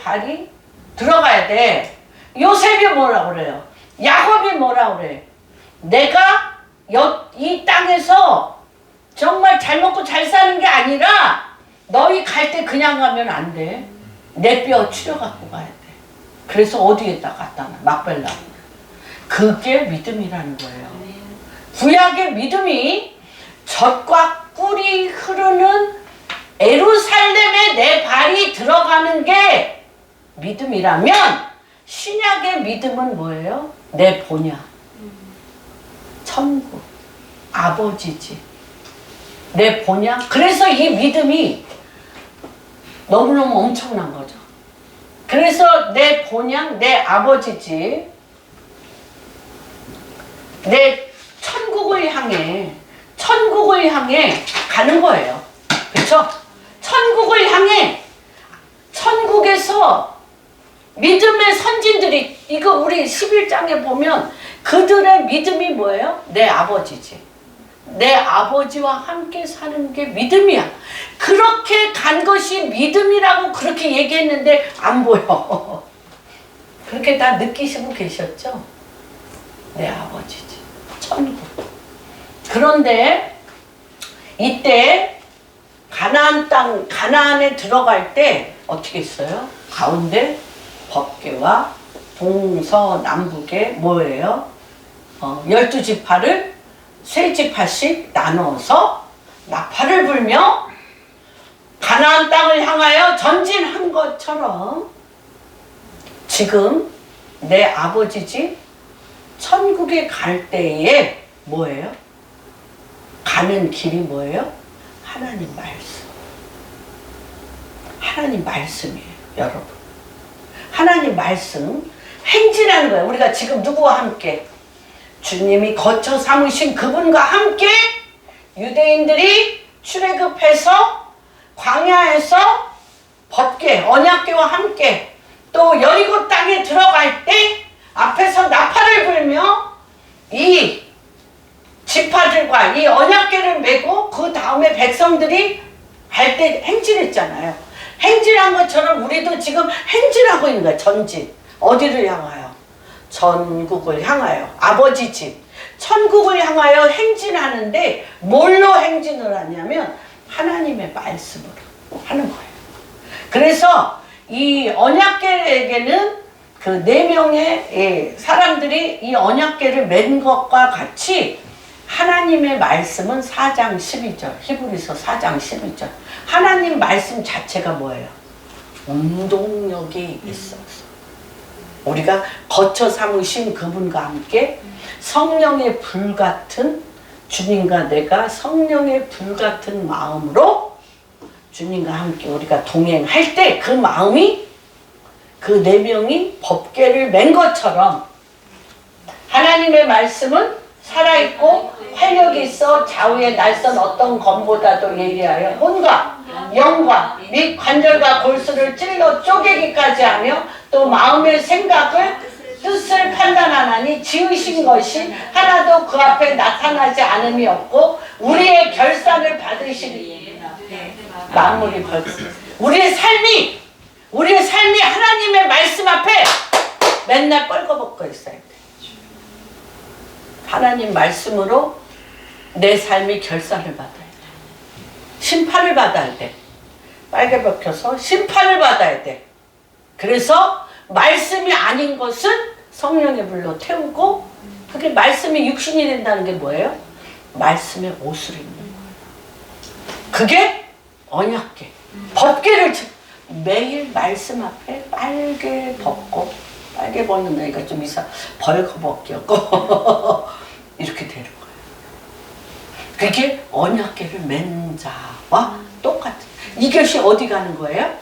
[SPEAKER 1] 발이 들어가야 돼. 요셉이 뭐라 그래요? 야곱이 뭐라 그래? 내가 이 땅에서 정말 잘 먹고 잘 사는 게 아니라 너희 갈 때 그냥 가면 안 돼. 내 뼈 추려 갖고 가야 돼. 그래서 어디에다 갖다 놔? 막벨라. 그게 믿음이라는 거예요. 구약의 믿음이 젖과 꿀이 흐르는 예루살렘에 내 발이 들어가는 게 믿음이라면 신약의 믿음은 뭐예요? 내 본향. 천국. 아버지지. 내 본향. 그래서 이 믿음이 너무너무 엄청난 거죠. 그래서 내 본향, 내 아버지지. 내 천국을 향해 가는 거예요. 그렇죠? 천국을 향해 천국에서 믿음의 선진들이 이거 우리 11장에 보면 그들의 믿음이 뭐예요? 내 아버지지. 내 아버지와 함께 사는 게 믿음이야. 그렇게 간 것이 믿음이라고 그렇게 얘기했는데 안 보여. 그렇게 다 느끼시고 계셨죠? 내 아버지지. 천국. 그런데 이때 가나안 땅, 가나안에 들어갈 때 어떻게 했어요? 가운데 법궤와 동서남북에 뭐예요? 12지파를 3지파씩 나눠서 나팔을 불며 가나안 땅을 향하여 전진한 것처럼 지금 내 아버지 집 천국에 갈 때에 뭐예요? 가는 길이 뭐예요? 하나님 말씀. 하나님 말씀이에요, 여러분. 하나님 말씀 행진하는 거예요. 우리가 지금 누구와 함께? 주님이 거처 삼으신 그분과 함께 유대인들이 출애굽해서 광야에서 법궤, 언약궤와 함께 또 여리고 땅에 들어갈 때 앞에서 나팔을 불며 이 지파들과 이 언약궤를 메고 그 다음에 백성들이 할 때 행진했잖아요. 행진한 것처럼 우리도 지금 행진하고 있는 거야. 전진. 어디를 향하여? 전국을 향하여. 아버지 집. 천국을 향하여 행진하는데 뭘로 행진을 하냐면 하나님의 말씀으로 하는 거예요. 그래서 이 언약궤에게는 그 4명의 사람들이 이 언약궤를 맨 것과 같이 하나님의 말씀은 4장 12절, 히브리서 4장 12절. 하나님 말씀 자체가 뭐예요? 운동력이 있어서. 우리가 거처 삼으신 그분과 함께 성령의 불같은 주님과 내가 성령의 불같은 마음으로 주님과 함께 우리가 동행할 때 그 마음이 그 4명이 법궤를 맨 것처럼 하나님의 말씀은 살아있고 활력이 있어 좌우에 날선 어떤 검보다도 예리하여 혼과 영과 및 관절과 골수를 찔러 쪼개기까지 하며 또 마음의 생각을 뜻을 판단하나니 지으신 것이 하나도 그 앞에 나타나지 않음이 없고 우리의 결산을 받으시니 만물이 벌써 우리의 삶이 하나님의 말씀 앞에 맨날 뻘거벗고 있어야 돼. 하나님 말씀으로 내 삶이 결산을 받아야 돼. 심판을 받아야 돼. 빨개 벗겨서 심판을 받아야 돼. 그래서 말씀이 아닌 것은 성령의 불로 태우고 그게 말씀이 육신이 된다는 게 뭐예요? 말씀의 옷을 입는 거예요. 그게 언약궤. 법궤를 매일 말씀 앞에 빨개 벗고 빨개 벗는 거니까 좀 벌거벗겼고 이렇게 되는 거예요. 그게 언약궤를 맨 자와 똑같은 이것이 어디 가는 거예요?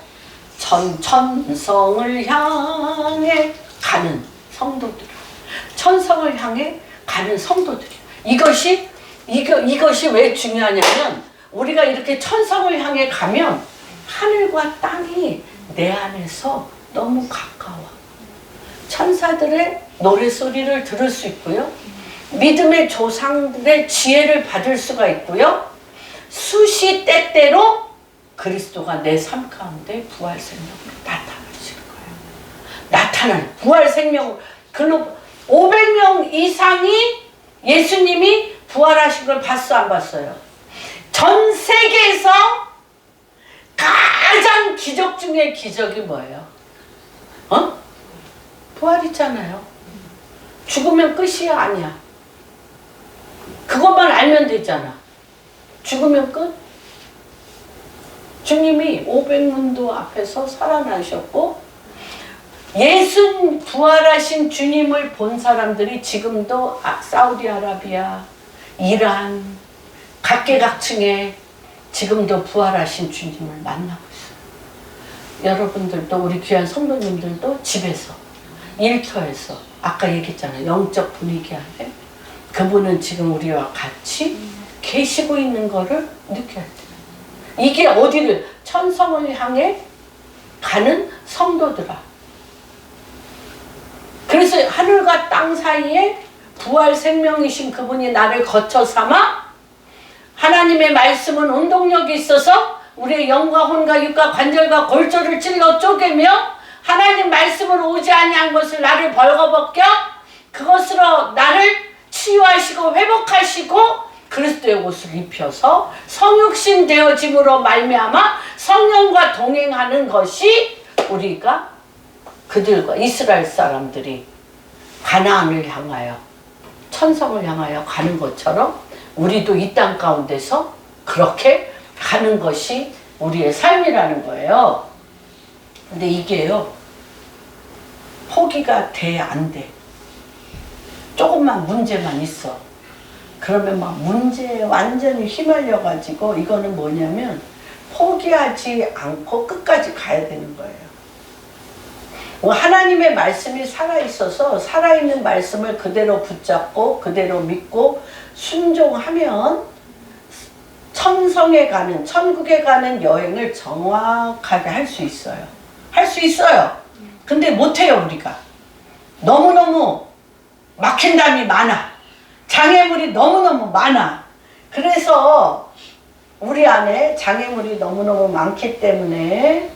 [SPEAKER 1] 천성을 향해 가는 성도들. 천성을 향해 가는 성도들이에요. 이것이 왜 중요하냐면 우리가 이렇게 천성을 향해 가면 하늘과 땅이 내 안에서 너무 가까워. 천사들의 노래소리를 들을 수 있고요. 믿음의 조상들의 지혜를 받을 수가 있고요. 수시 때때로 그리스도가 내 삶 가운데 부활 생명으로 나타나시는 거예요. 나타나는 부활 생명. 500명 이상이 예수님이 부활하신 걸 봤어, 안 봤어요? 전 세계에서 가장 기적 중에 기적이 뭐예요? 부활이잖아요. 죽으면 끝이야, 아니야? 그것만 알면 되잖아. 죽으면 끝? 주님이 500문도 앞에서 살아나셨고 예수 부활하신 주님을 본 사람들이 지금도 사우디아라비아, 이란, 각계각층에 지금도 부활하신 주님을 만나고 있어요. 여러분들도 우리 귀한 성도님들도 집에서 일터에서 아까 얘기했잖아요. 영적 분위기 안에 그분은 지금 우리와 같이 계시고 있는 거를 느껴야 돼요. 이게 어디를 천성을 향해 가는 성도들아. 그래서 하늘과 땅 사이에 부활 생명이신 그분이 나를 거쳐 삼아 하나님의 말씀은 운동력이 있어서 우리의 영과 혼과 육과 관절과 골조를 찔러 쪼개며 하나님 말씀으로 오지 아니한 것을 나를 벌거벗겨 그것으로 나를 치유하시고 회복하시고 그리스도의 옷을 입혀서 성육신 되어짐으로 말미암아 성령과 동행하는 것이 우리가 그들과 이스라엘 사람들이 가나안을 향하여 천성을 향하여 가는 것처럼 우리도 이 땅 가운데서 그렇게 가는 것이 우리의 삶이라는 거예요. 근데 이게요 포기가 돼, 안 돼? 조금만 문제만 있어. 그러면 막 문제에 완전히 휘말려가지고 이거는 뭐냐면 포기하지 않고 끝까지 가야 되는 거예요. 하나님의 말씀이 살아있어서 살아있는 말씀을 그대로 붙잡고 그대로 믿고 순종하면 천성에 가는, 천국에 가는 여행을 정확하게 할 수 있어요. 할 수 있어요. 근데 못해요, 우리가. 너무너무 막힌 담이 많아. 장애물이 너무너무 많아. 그래서 우리 안에 장애물이 너무너무 많기 때문에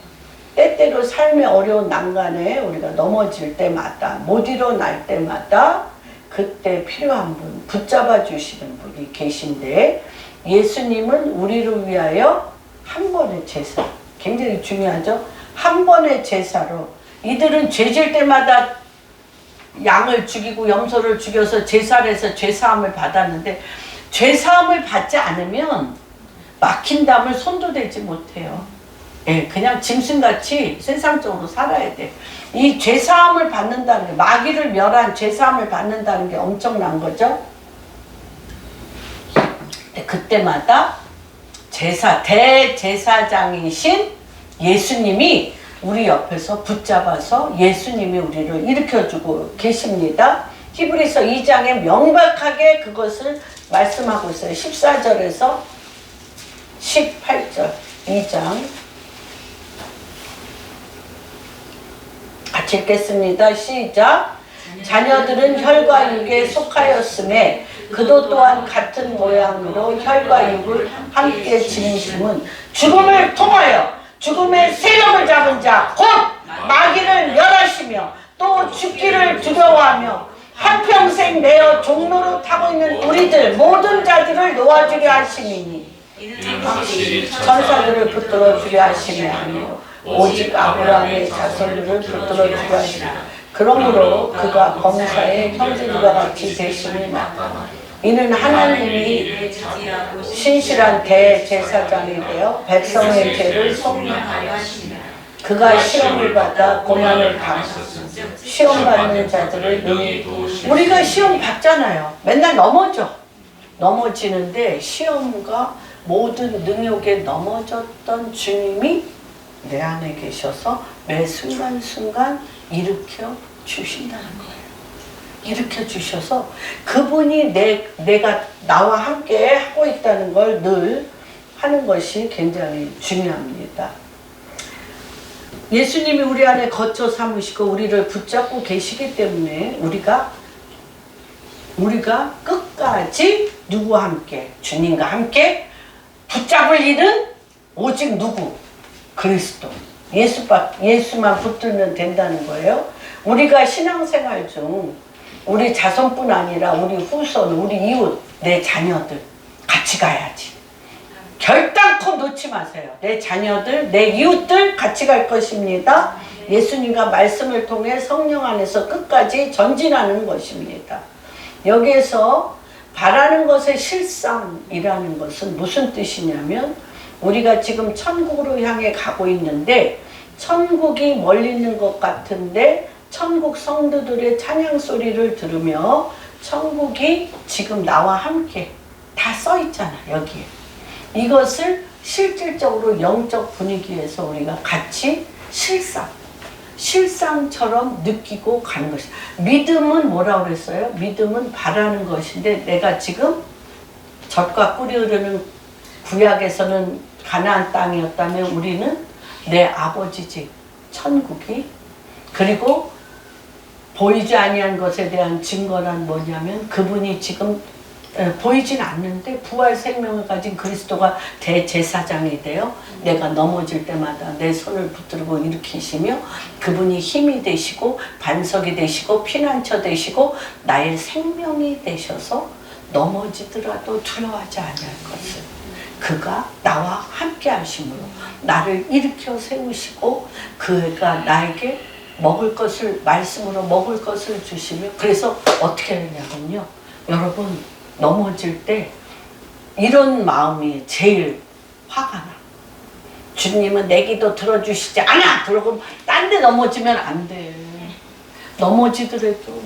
[SPEAKER 1] 때때로 삶의 어려운 난간에 우리가 넘어질 때마다, 못 일어날 때마다 그때 필요한 분, 붙잡아 주시는 분이 계신데, 예수님은 우리를 위하여 한 번의 제사, 굉장히 중요하죠. 한 번의 제사로, 이들은 죄질 때마다 양을 죽이고 염소를 죽여서 제사를 해서 죄사함을 받았는데, 죄사함을 받지 않으면 막힌 담을 손도 대지 못해요. 예, 그냥 짐승같이 세상적으로 살아야 돼. 이 죄사함을 받는다는 게, 마귀를 멸한 죄사함을 받는다는 게 엄청난 거죠. 그때마다 대제사장이신 예수님이 우리 옆에서 붙잡아서 예수님이 우리를 일으켜주고 계십니다. 히브리서 2장에 명백하게 그것을 말씀하고 있어요. 14절에서 18절 2장 같이 읽겠습니다. 시작. 자녀들은 혈과 육에 속하였음에 그도 또한 같은 모양으로 혈과 육을 함께 지니심은 죽음을 통하여 죽음의 세력을 잡은 자 곧 마귀를 멸하시며 또 죽기를 두려워하며 한평생 내어 종로로 타고 있는 우리들 모든 자들을 놓아주려 하심이니 천사들을 붙들어 주려 하심이 아니요 오직 아브라함의 자손들을 붙들어 주려 하시니 그러므로 그가 범사의 형제들과 같이 되심이 나타나 이는 하나님이 신실한 대제사장이 되어 백성의 죄를 속량하여 하시며 그가 시험을 받아 고난을 당하셨으며 시험받는 자들을 능히 도우시며 우리가 시험 받잖아요. 맨날 넘어지는데 시험과 모든 능욕에 넘어졌던 주님이 내 안에 계셔서 매 순간순간 일으켜 주신다는 거예요. 일으켜 주셔서 그분이 내가 나와 함께 하고 있다는 걸 늘 하는 것이 굉장히 중요합니다. 예수님이 우리 안에 거처 삼으시고 우리를 붙잡고 계시기 때문에 우리가 끝까지 누구와 함께, 주님과 함께 붙잡을 일은 오직 누구? 그리스도. 예수만 붙들면 된다는 거예요. 우리가 신앙생활 중 우리 자손뿐 아니라 우리 후손, 우리 이웃, 내 자녀들 같이 가야지. 결단코 놓지 마세요. 내 자녀들, 내 이웃들 같이 갈 것입니다. 예수님과 말씀을 통해 성령 안에서 끝까지 전진하는 것입니다. 여기에서 바라는 것의 실상이라는 것은 무슨 뜻이냐면 우리가 지금 천국으로 향해 가고 있는데 천국이 멀리 있는 것 같은데 천국 성도들의 찬양 소리를 들으며 천국이 지금 나와 함께 다 써 있잖아, 여기에. 이것을 실질적으로 영적 분위기에서 우리가 같이 실상처럼 느끼고 가는 것이다. 믿음은 뭐라고 그랬어요? 믿음은 바라는 것인데 내가 지금 젖과 꿀이 흐르는 구약에서는 가나안 땅이었다면 우리는 내 아버지 집 천국이, 그리고 보이지 아니한 것에 대한 증거란 뭐냐면 그분이 지금 보이진 않는데 부활 생명을 가진 그리스도가 대제사장이 되어 내가 넘어질 때마다 내 손을 붙들고 일으키시며 그분이 힘이 되시고 반석이 되시고 피난처 되시고 나의 생명이 되셔서 넘어지더라도 두려워하지 아니할 것을 그가 나와 함께 하심으로 나를 일으켜 세우시고 그가 나에게 먹을 것을, 말씀으로 먹을 것을 주시며, 그래서 어떻게 하냐면요, 여러분 넘어질 때 이런 마음이 제일 화가 나. 주님은 내 기도 들어주시지 않아! 그러고 딴 데 넘어지면 안 돼. 넘어지더라도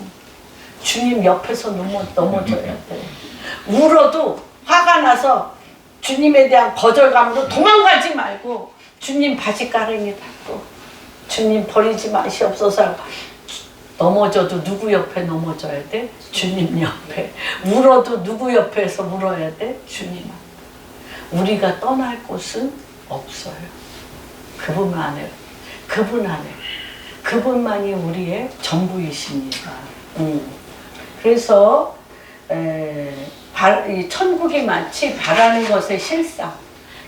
[SPEAKER 1] 주님 옆에서 넘어져야 돼. 울어도 화가 나서 주님에 대한 거절감으로 도망가지 말고 주님 바지가랑이 닫고 주님 버리지 마시옵소서. 넘어져도 누구 옆에 넘어져야 돼? 주님 옆에. 울어도 누구 옆에서 울어야 돼? 주님. 우리가 떠날 곳은 없어요. 그분 안에. 그분 안에. 그분만이 우리의 전부이십니다. 그래서 이 천국이 마치 바라는 것의 실상.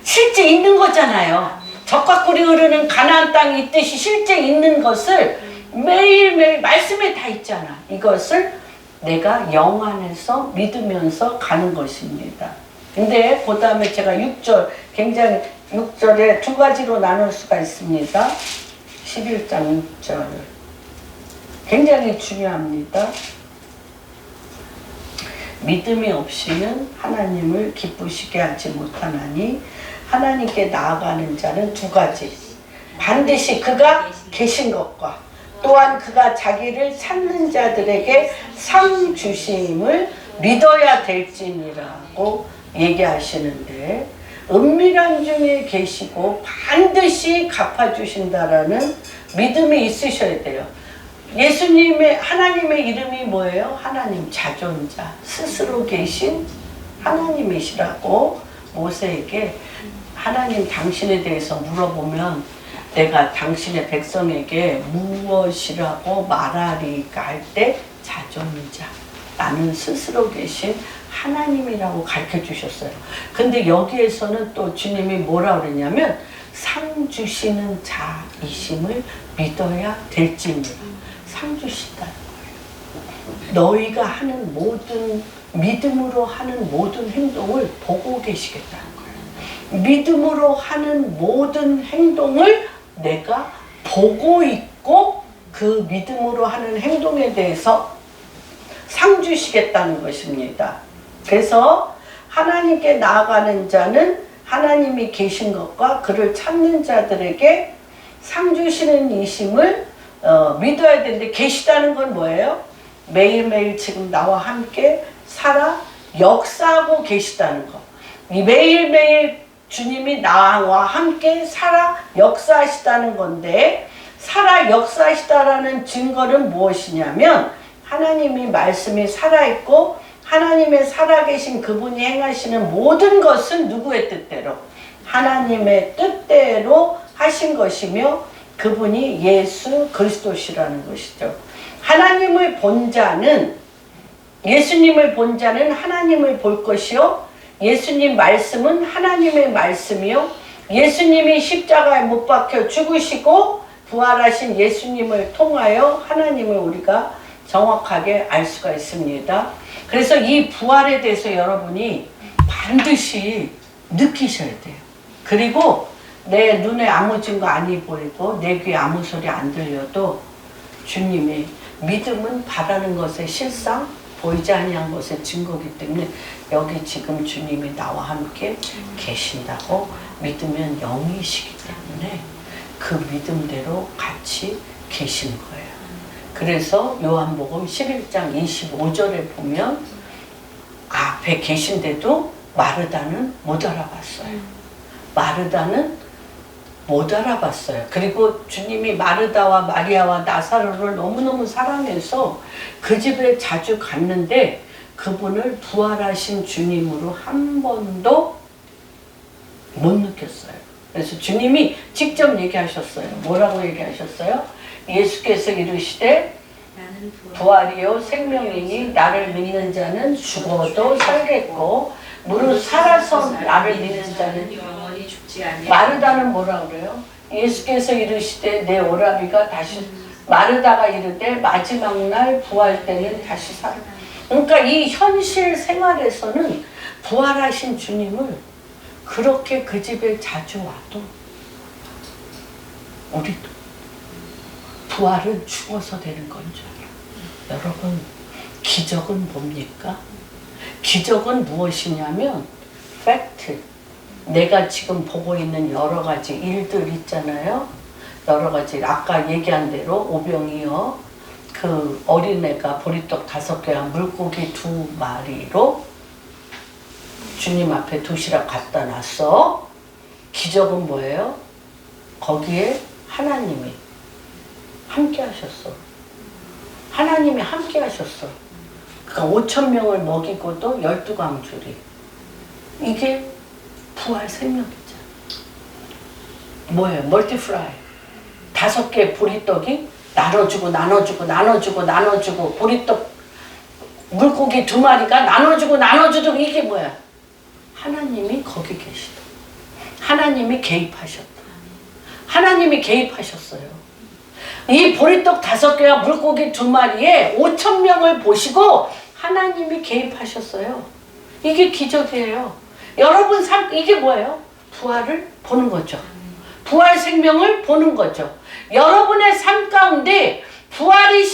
[SPEAKER 1] 실제 있는 거잖아요. 적과 꿀이 흐르는 가나안 땅이 있듯이 실제 있는 것을 매일매일 말씀에 다 있잖아. 이것을 내가 영 안에서 믿으면서 가는 것입니다. 근데 그 다음에 제가 6절, 굉장히 6절에 두 가지로 나눌 수가 있습니다. 11장 6절. 굉장히 중요합니다. 믿음이 없이는 하나님을 기쁘시게 하지 못하나니 하나님께 나아가는 자는 두 가지. 반드시 그가 계신 것과 또한 그가 자기를 찾는 자들에게 상 주심을 믿어야 될지니라고 얘기하시는데, 은밀한 중에 계시고 반드시 갚아주신다라는 믿음이 있으셔야 돼요. 예수님의, 하나님의 이름이 뭐예요? 하나님 자존자, 스스로 계신 하나님이시라고 모세에게 하나님 당신에 대해서 물어보면 내가 당신의 백성에게 무엇이라고 말하리까 할 때 자존자, 나는 스스로 계신 하나님이라고 가르쳐 주셨어요. 근데 여기에서는 또 주님이 뭐라 그러냐면 상 주시는 자이심을 믿어야 될지니라. 상 주신다는 거예요. 너희가 하는 모든, 믿음으로 하는 모든 행동을 보고 계시겠다는 거예요. 믿음으로 하는 모든 행동을 내가 보고 있고 그 믿음으로 하는 행동에 대해서 상 주시겠다는 것입니다. 그래서 하나님께 나아가는 자는 하나님이 계신 것과 그를 찾는 자들에게 상 주시는 이심을 믿어야 되는데, 계시다는 건 뭐예요? 매일매일 지금 나와 함께 살아 역사하고 계시다는 거. 이 매일매일 주님이 나와 함께 살아 역사하시다는 건데, 살아 역사하시다라는 증거는 무엇이냐면 하나님이 말씀이 살아있고 하나님의 살아계신 그분이 행하시는 모든 것은 누구의 뜻대로? 하나님의 뜻대로 하신 것이며 그분이 예수 그리스도시라는 것이죠. 하나님을 본 자는, 예수님을 본 자는 하나님을 볼 것이요, 예수님 말씀은 하나님의 말씀이요, 예수님이 십자가에 못 박혀 죽으시고 부활하신 예수님을 통하여 하나님을 우리가 정확하게 알 수가 있습니다. 그래서 이 부활에 대해서 여러분이 반드시 느끼셔야 돼요. 그리고 내 눈에 아무 증거 안 보이고 내 귀에 아무 소리 안 들려도 주님이, 믿음은 바라는 것의 실상, 보이지 아니한 것의 증거이기 때문에 여기 지금 주님이 나와 함께 계신다고 믿으면 영이시기 때문에 그 믿음대로 같이 계신 거예요. 그래서 요한복음 11장 25절에 보면 앞에 계신데도 마르다는 못 알아봤어요. 마르다는 못 알아봤어요. 그리고 주님이 마르다와 마리아와 나사로를 너무너무 사랑해서 그 집에 자주 갔는데 그분을 부활하신 주님으로 한 번도 못 느꼈어요. 그래서 주님이 직접 얘기하셨어요. 뭐라고 얘기하셨어요? 예수께서 이르시되 부활이요 생명이니 나를 믿는 자는 죽어도 살겠고 무릇 살아서 나를 믿는 자는
[SPEAKER 2] 영원히 죽지 아니하리라.
[SPEAKER 1] 마르다는 뭐라 그래요? 예수께서 이르시되 내 오라비가 다시, 마르다가 이르되 마지막 날 부활 때는 다시 살아. 그러니까 이 현실 생활에서는 부활하신 주님을 그렇게 그 집에 자주 와도 우리도 부활은 죽어서 되는 건 줄 알아요. 여러분, 기적은 뭡니까? 기적은 무엇이냐면 팩트. 내가 지금 보고 있는 여러 가지 일들 있잖아요. 여러 가지 아까 얘기한 대로 오병이어 그 어린애가 보리떡 5개와 물고기 2마리로 주님 앞에 도시락 갖다 놨어. 기적은 뭐예요? 거기에 하나님이 함께 하셨어. 하나님이 함께 하셨어. 그러니까 5,000명을 먹이고도 12광줄이. 이게 부활 생명이잖아. 뭐예요? 멀티플라이. 5개 보리떡이 나눠주고 보리떡 물고기 2마리가 나눠주고 이게 뭐야? 하나님이 거기 계시다. 하나님이 개입하셨다. 하나님이 개입하셨어요. 이 보리떡 5개와 물고기 2마리에 5,000명을 보시고 하나님이 개입하셨어요. 이게 기적이에요. 여러분 삶 이게 뭐예요? 부활을 보는 거죠. 부활 생명을 보는 거죠. 여러분의 삶 가운데 부활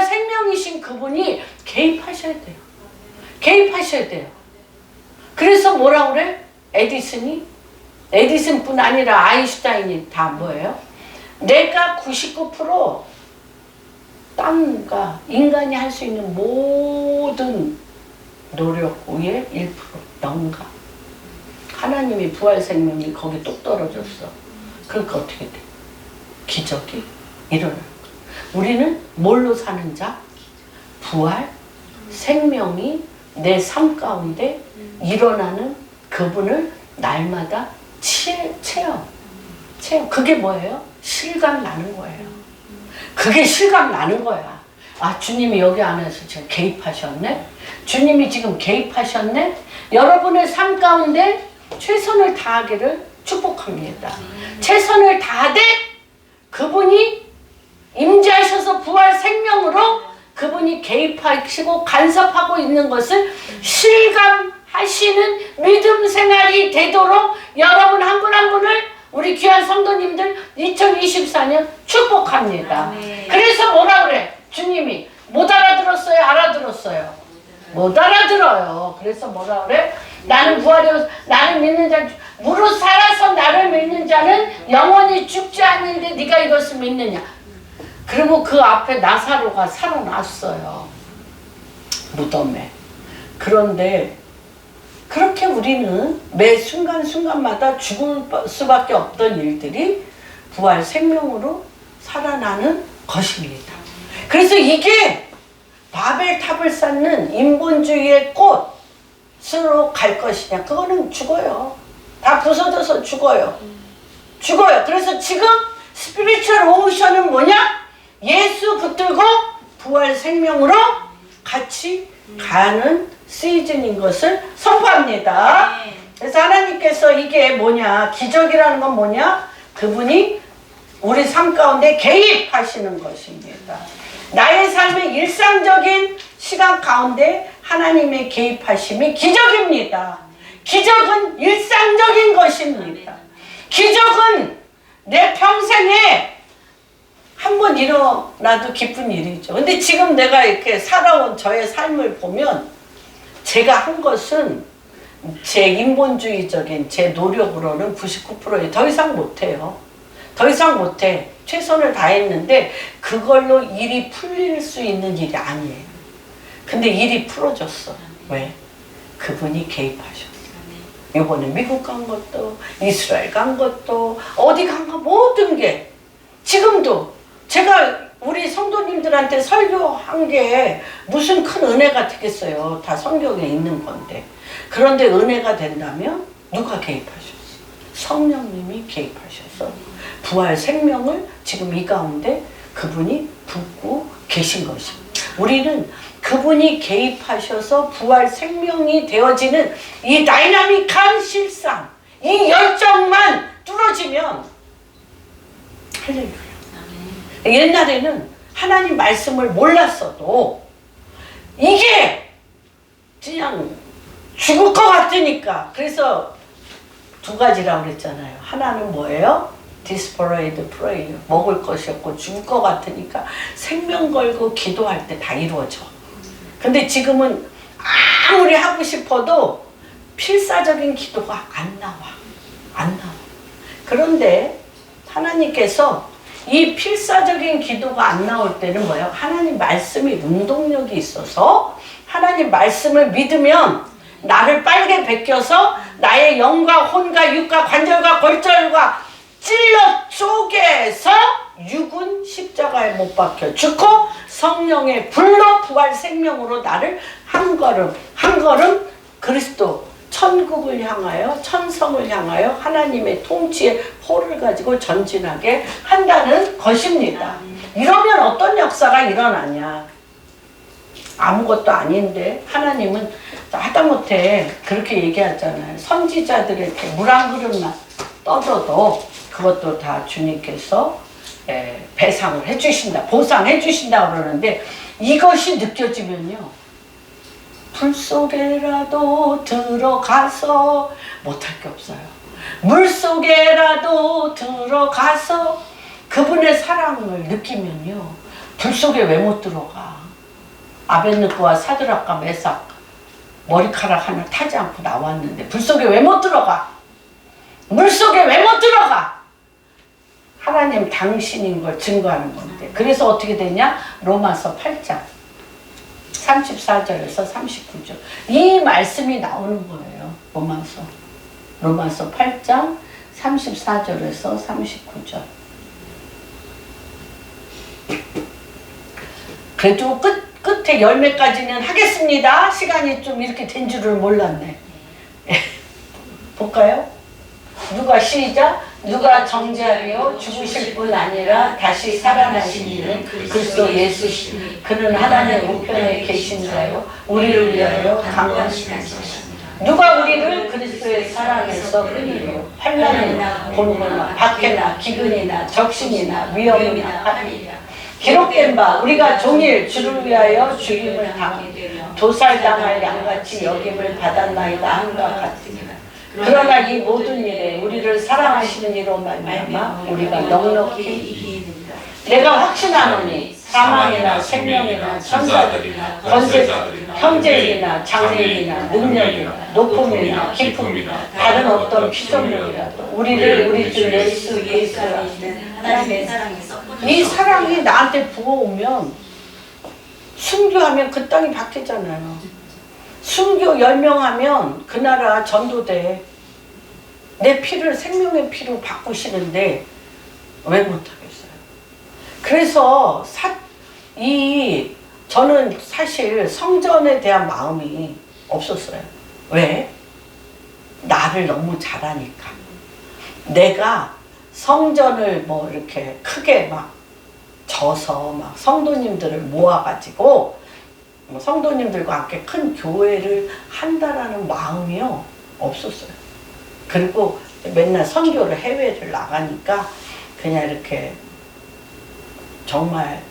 [SPEAKER 1] 생명이신 그분이 개입하셔야 돼요. 개입하셔야 돼요. 그래서 뭐라 그래? 에디슨뿐 아니라 아인슈타인이 다 뭐예요? 내가 99% 땅과 인간이 할 수 있는 모든 노력 위에 1% 영감. 하나님이 부활 생명이 거기 뚝 떨어졌어. 그러니까 어떻게 돼? 기적이 일어나는 거야. 우리는 뭘로 사는 자? 부활 생명이 내 삶 가운데 일어나는 그분을 날마다 체험. 그게 뭐예요? 실감 나는 거예요. 그게 실감 나는 거야. 아, 주님이 여기 안에서 지금 개입하셨네? 주님이 지금 개입하셨네? 여러분의 삶 가운데 최선을 다하기를 축복합니다. 최선을 다하되 그분이 임재하셔서 부활 생명으로 그분이 개입하시고 간섭하고 있는 것을 실감하시는 믿음 생활이 되도록 여러분 한 분 한 분을 우리 귀한 성도님들 2024년 축복합니다. 그래서 뭐라 그래? 주님이 못 알아들었어요? 알아들었어요? 못 알아들어요. 그래서 뭐라 그래? 나는 부활이요 나를 믿는 자 무릇 살아서 나를 믿는 자는 영원히 죽지 않는데 네가 이것을 믿느냐? 그리고 그 앞에 나사로가 살아났어요. 무덤에. 그런데 그렇게 우리는 매 순간순간마다 죽을 수밖에 없던 일들이 부활 생명으로 살아나는 것입니다. 그래서 이게 바벨탑을 쌓는 인본주의의 꽃으로 갈 것이냐? 그거는 죽어요. 다 부서져서 죽어요. 그래서 지금 스피리추얼 오션은 뭐냐? 예수 붙들고 부활 생명으로 같이 가는 시즌인 것을 선포합니다. 그래서 하나님께서 이게 뭐냐? 기적이라는 건 뭐냐? 그분이 우리 삶 가운데 개입하시는 것입니다. 나의 삶의 일상적인 시간 가운데 하나님의 개입하심이 기적입니다. 기적은 일상적인 것입니다. 기적은 내 평생에 한 번 일어나도 기쁜 일이죠. 근데 지금 내가 이렇게 살아온 저의 삶을 보면 제가 한 것은 제 인본주의적인 제 노력으로는 99%에 더 이상 못해요. 더 이상 못해. 최선을 다했는데 그걸로 일이 풀릴 수 있는 일이 아니에요. 근데 일이 풀어졌어. 왜? 그분이 개입하셨어. 이번에 미국 간 것도 이스라엘 간 것도 어디 간 거 모든 게 지금도 제가 우리 성도님들한테 설교한 게 무슨 큰 은혜가 되겠어요. 다 성경에 있는 건데. 그런데 은혜가 된다면 누가 개입하셨어? 성령님이 개입하셔서 부활 생명을 지금 이 가운데 그분이 붓고 계신 것입니다. 우리는 그분이 개입하셔서 부활 생명이 되어지는 이 다이나믹한 실상, 이 열정만 뚫어지면 할렐루야. 옛날에는 하나님 말씀을 몰랐어도 이게 그냥 죽을 것 같으니까. 그래서 2가지라고 그랬잖아요. 하나는 뭐예요? Desperate prayer. 먹을 것이 없고 죽을 것 같으니까 생명 걸고 기도할 때 다 이루어져. 근데 지금은 아무리 하고 싶어도 필사적인 기도가 안 나와. 그런데 하나님께서 이 필사적인 기도가 안 나올 때는 뭐예요? 하나님 말씀이 운동력이 있어서 하나님 말씀을 믿으면 나를 빨개 벗겨서 나의 영과 혼과 육과 관절과 골절과 찔러 쪼개서 육은 십자가에 못 박혀 죽고 성령의 불로 부활 생명으로 나를 한 걸음 그리스도 천국을 향하여 천성을 향하여 하나님의 통치의 포를 가지고 전진하게 한다는 것입니다. 이러면 어떤 역사가 일어나냐? 아무것도 아닌데 하나님은 하다못해 그렇게 얘기하잖아요. 선지자들에게 물 한 그릇만 떠줘도 그것도 다 주님께서 배상을 해주신다, 보상해 주신다 그러는데 이것이 느껴지면요, 불 속에라도 들어가서 못할 게 없어요. 물 속에라도 들어가서 그분의 사랑을 느끼면요, 불 속에 왜 못 들어가? 아벳느고와 사드락과 메삭 머리카락 하나 타지 않고 나왔는데 불 속에 왜 못 들어가? 물 속에 왜 못 들어가? 하나님 당신인 걸 증거하는 건데, 그래서 어떻게 되냐? 로마서 8장 34절에서 39절 이 말씀이 나오는 거예요. 로마서 8장 34절에서 39절. 그래도 끝에 열매까지는 하겠습니다. 시간이 좀 이렇게 된 줄을 몰랐네. 볼까요? 누가 시작? 누가 정죄하며 죽으실 뿐 아니라 다시 살아나신 이는 그리스도 예수시니 그는 하나님 우편에 계신 자요 우리를 위하여 강구하시는 자시니 누가 우리를 그리스도의 사랑에서 끊이려 환난이나 곤고나 박해나 기근이나 적신이나 위험이나 파리라 기록된 바 우리가 종일 주를 위하여 죽임을 당하며 도살당할 양같이 여김을 받았나이다 한과 같으니라. 그러나 이 모든 일에 우리를 사랑하시는 이로 말미암아 우리가 넉넉히 이기는다. 내가 확신하노니 사망이나 생명이나 천사들이나 권세자들이나 형제이나 장래이나 능력이나 높음이나 깊음이나 다른 어떤 피조물이라도 우리를 우리 주 예수 안에 있는 하나님의 사랑에서 이 사랑이 나한테 부어오면 순교하면 그 땅이 바뀌잖아요. 순교 열명하면 그 나라 전도돼. 내 피를 생명의 피로 바꾸시는데 왜 못하겠어요? 그래서 저는 사실 성전에 대한 마음이 없었어요. 왜? 나를 너무 잘하니까. 내가 성전을 뭐 이렇게 크게 막 져서 막 성도님들을 모아가지고 성도님들과 함께 큰 교회를 한다라는 마음이요 없었어요. 그리고 맨날 선교를 해외를 나가니까 그냥 이렇게 정말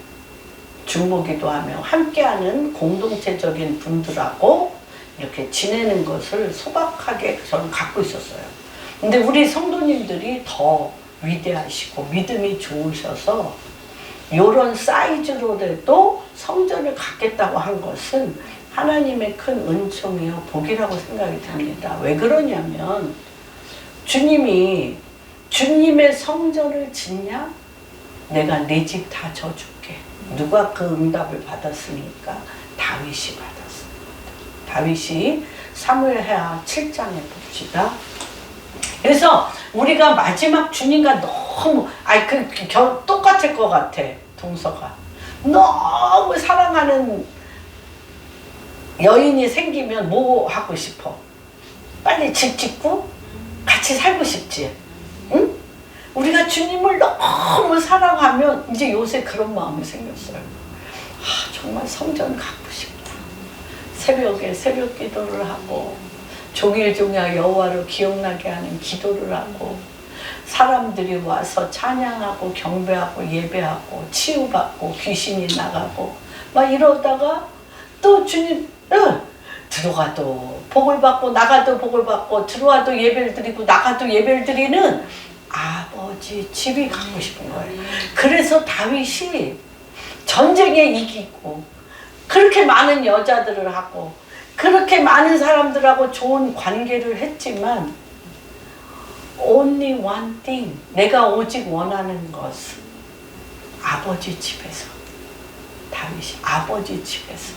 [SPEAKER 1] 중보기도 하며 함께하는 공동체적인 분들하고 이렇게 지내는 것을 소박하게 저는 갖고 있었어요. 근데 우리 성도님들이 더 위대하시고 믿음이 좋으셔서 이런 사이즈로라도 성전을 갖겠다고 한 것은 하나님의 큰 은총이요 복이라고 생각이 듭니다. 왜 그러냐면 주님이 주님의 성전을 짓냐? 내가 네 집 다 져줄게. 누가 그 응답을 받았습니까? 다윗이 받았습니다. 다윗이 사무엘하 7장에 봅시다. 그래서 우리가 마지막 주님과 너무 똑같을 것 같아. 동서가 너무 사랑하는 여인이 생기면 뭐 하고 싶어? 빨리 집 짓고 같이 살고 싶지. 응? 우리가 주님을 너무 사랑하면 이제 요새 그런 마음이 생겼어요. 정말 성전 갖고 싶다. 새벽에 새벽 기도를 하고 종일종일 여호와를 기억나게 하는 기도를 하고 사람들이 와서 찬양하고 경배하고 예배하고 치유받고 귀신이 나가고 막 이러다가 또 주님 들어가도 복을 받고 나가도 복을 받고 들어와도 예배를 드리고 나가도 예배를 드리는 아버지 집이 갖고 싶은 거예요. 그래서 다윗이 전쟁에 이기고 그렇게 많은 여자들을 하고 그렇게 많은 사람들하고 좋은 관계를 했지만 only one thing, 내가 오직 원하는 것은 아버지 집에서, 다윗이 아버지 집에서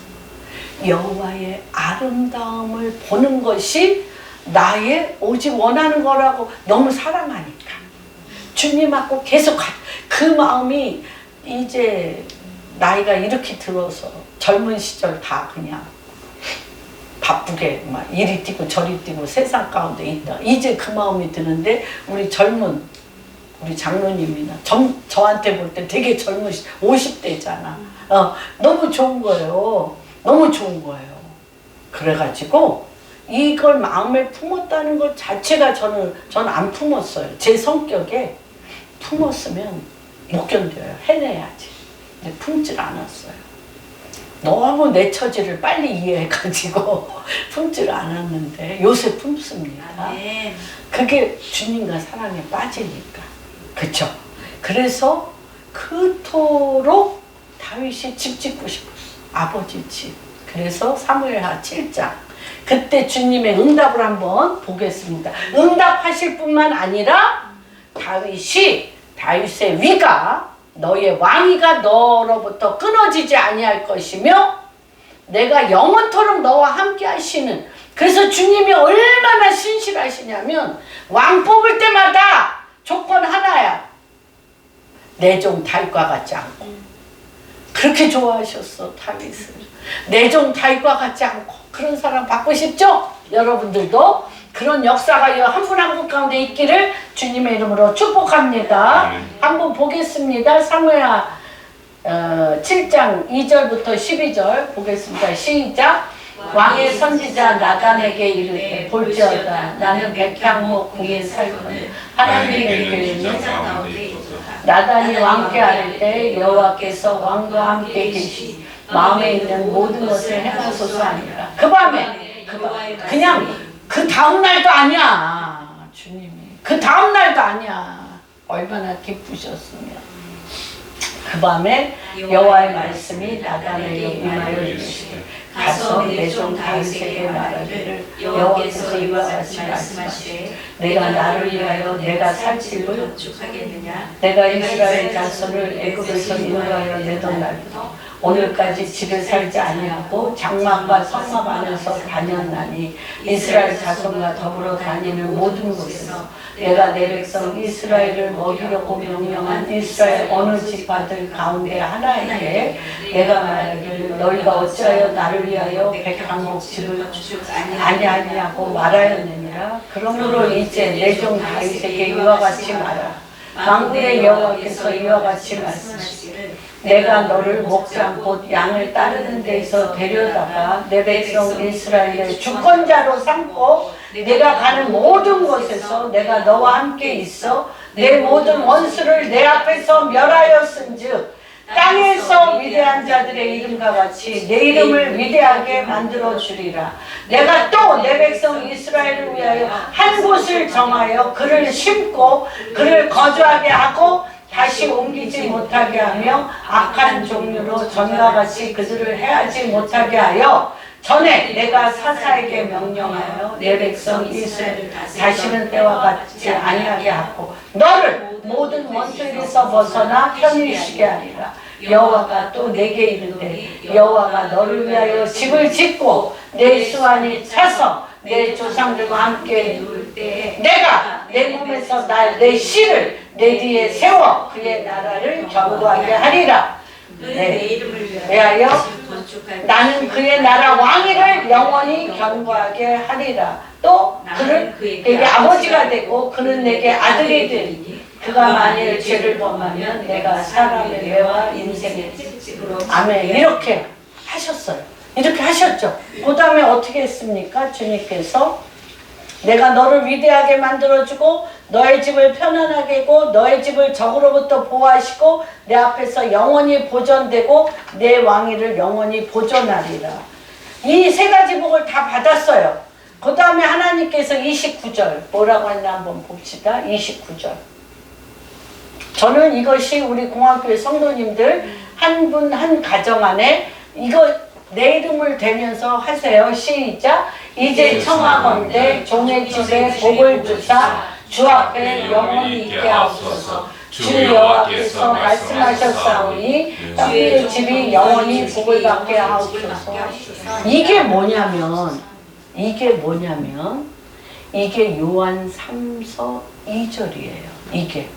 [SPEAKER 1] 여호와의 아름다움을 보는 것이 나의 오직 원하는 거라고 너무 사랑하니까 주님하고 계속 그 마음이 이제 나이가 이렇게 들어서 젊은 시절 다 그냥 바쁘게 막 이리 뛰고 저리 뛰고 세상 가운데 있다. 이제 그 마음이 드는데 우리 젊은 우리 장로님이나 저한테 볼 때 되게 젊으시 50대잖아. 너무 좋은 거예요. 너무 좋은 거예요. 그래가지고 이걸 마음에 품었다는 것 자체가 저는 안 품었어요. 제 성격에 품었으면 못 견뎌요. 해내야지. 근데 품질 않았어요. 너무 내 처지를 빨리 이해해가지고 품질 않았는데 요새 품습니다. 그게 주님과 사랑에 빠지니까. 그쵸? 그래서 그토록 다윗이 집 짓고 싶었어. 아버지 집. 그래서 사무엘하 7장. 그때 주님의 응답을 한번 보겠습니다. 응답하실 뿐만 아니라 다윗의 위가 너의 왕위가 너로부터 끊어지지 아니할 것이며 내가 영원토록 너와 함께 하시는. 그래서 주님이 얼마나 신실하시냐면 왕 뽑을 때마다 조건 하나야. 내 종 다윗과 같지 않고. 그렇게 좋아하셨어 다윗을. 내 종 다윗과 같지 않고. 그런 사람 받고 싶죠? 여러분들도 그런 역사가 한 분 한 분 가운데 있기를 주님의 이름으로 축복합니다. 한번 보겠습니다. 사무엘하 7장 2절부터 12절 보겠습니다. 시작. 왕의 선지자 나단에게 이르되 볼지어다 나는 백향목 궁에 살거늘 하나님의 교회는 나단이 왕께 아를 때 여호와께서 왕과 함께 계시 마음에 있는 모든 것을 행하소서 하니라. 그 밤에 그냥 그 다음 날도 아니야. 주님이 그 다음 날도 아니야. 얼마나 기쁘셨으면. 그 밤에 여호와의 말씀이 나단에게 임하여 이르시되 가서 내 종 다윗에게 말하기를 여호와께서 이와 같이 말씀하시되 내가 나를 위하여 내가 살 집을
[SPEAKER 2] 건축하겠느냐
[SPEAKER 1] 내가 이스라엘 자손을 애굽에서 인도하여 내던 날부터 오늘까지 집에 살지 아니하고 장막과 성막 안에서 다녔나니 이스라엘 자손과 더불어 다니는 모든 곳에서 내가 내 백성 이스라엘을 먹이려고 명령한 이스라엘 어느 지파들 가운데 하나에게 내가 말하기를 너희가 어찌하여 나를 위하여 백향목 집을 아니하냐고 말하였느니라. 그러므로 이제 내 종 다윗에게 이와 같이 말하라. 만군의 여호와께서 이와 같이 말씀하시기를 내가 너를 목장 곧 양을 따르는 데에서 데려다가 내 백성 이스라엘의 주권자로 삼고 내가 가는 모든 곳에서 내가 너와 함께 있어 내 모든 원수를 내 앞에서 멸하였은즉 땅에서 위대한 자들의 이름과 같이 내 이름을 위대하게 만들어 주리라. 내가 또 내 백성 이스라엘을 위하여 한 곳을 정하여 그를 심고 그를 거주하게 하고 다시 옮기지 못하게 하며 악한 종류로 전과 같이 그들을 해하지 못하게 하여 전에 내가 사사에게 명령하여 내 백성 이스라엘을 다시는 때와 같이 아니하게 하고 너를 모든 원수에게서 벗어나 편히 쉬게 하리라. 여호와가 또 내게 이르되 여호와가 너를 위하여 집을 짓고 내 수완이 차서 내 조상들과 함께 누울 때에 내가 내 몸에서 내 씨를 내 뒤에 세워 그의 나라를 견고하게 하리라. 내 이름을 위하여 나는 그의 나라 왕위를 영원히 견고하게 하리라. 또 그는 내게 아버지가 되고 그는 내게 아들이 되리니 그가 만일 죄를 범하면 내가 사람의 뇌와 인생의 찝찝으로 아멘. 이렇게 하셨어요. 이렇게 하셨죠. 그 다음에 어떻게 했습니까? 주님께서 내가 너를 위대하게 만들어주고 너의 집을 편안하게 하고 너의 집을 적으로부터 보호하시고 내 앞에서 영원히 보존되고 내 왕위를 영원히 보존하리라. 이 세 가지 복을 다 받았어요. 그 다음에 하나님께서 29절 뭐라고 했나 한번 봅시다. 29절. 저는 이것이 우리 공학교의 성도님들 한 분 한 가정 안에 이거 내 이름을 대면서 하세요. 시작. 이제 청하건대 종의 집에 복을 주사 주 앞에 영원히 있게 하옵소서. 주 여호와께서 말씀하셨사오니 땅의 집이 영원히 복을 받게 하옵소서. 이게 뭐냐면 이게 요한 3서 2절이에요. 이게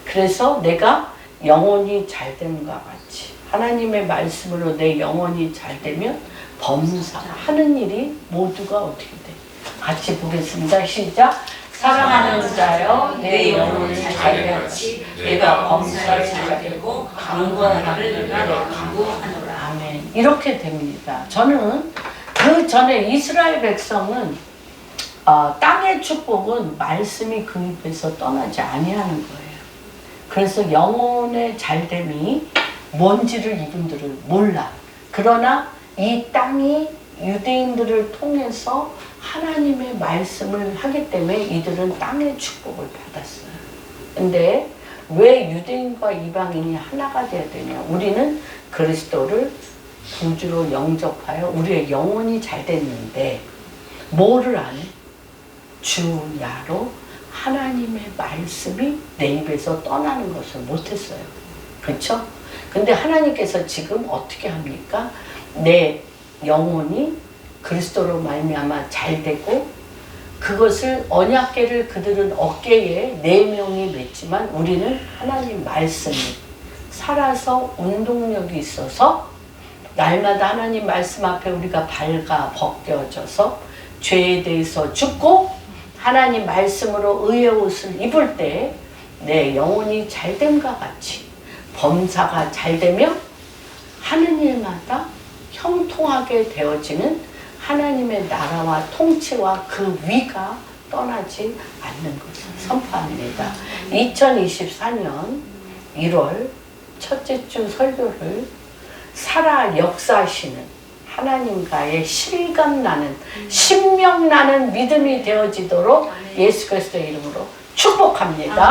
[SPEAKER 1] 그래서 내가 영혼이 잘됨과 같이 하나님의 말씀으로 내 영혼이 잘되면 범사하는 일이 모두가 어떻게 돼? 같이 보겠습니다. 시작. 사랑하는 자여 내 영혼을 잘되같이 내가 범사를 잘되고 강구하는 나를 내가 강구하노라. 아멘. 이렇게 됩니다. 저는 그 전에 이스라엘 백성은 땅의 축복은 말씀이 그 입에서 떠나지 아니하는 거예요. 그래서 영혼의 잘됨이 뭔지를 이분들은 몰라. 그러나 이 땅이 유대인들을 통해서 하나님의 말씀을 하기 때문에 이들은 땅의 축복을 받았어요. 근데 왜 유대인과 이방인이 하나가 되어야 되냐? 우리는 그리스도를 구주로 영접하여 우리의 영혼이 잘 됐는데 뭐를 안 해? 주야로 하나님의 말씀이 내 입에서 떠나는 것을 못했어요. 그렇죠? 근데 하나님께서 지금 어떻게 합니까? 내 영혼이 그리스도로 말미암아 잘 되고 그것을 언약궤를 그들은 어깨에 4명이 맸지만 우리는 하나님 말씀이 살아서 운동력이 있어서 날마다 하나님 말씀 앞에 우리가 발가 벗겨져서 죄에 대해서 죽고 하나님 말씀으로 의의 옷을 입을 때 내 영혼이 잘됨과 같이 범사가 잘되며 하는 일마다 형통하게 되어지는 하나님의 나라와 통치와 그 위가 떠나지 않는 것을 선포합니다. 2024년 1월 첫째 주 설교를 살아 역사하시는 하나님과의 실감나는 신명나는 믿음이 되어지도록 예수 그리스도의 이름으로 축복합니다.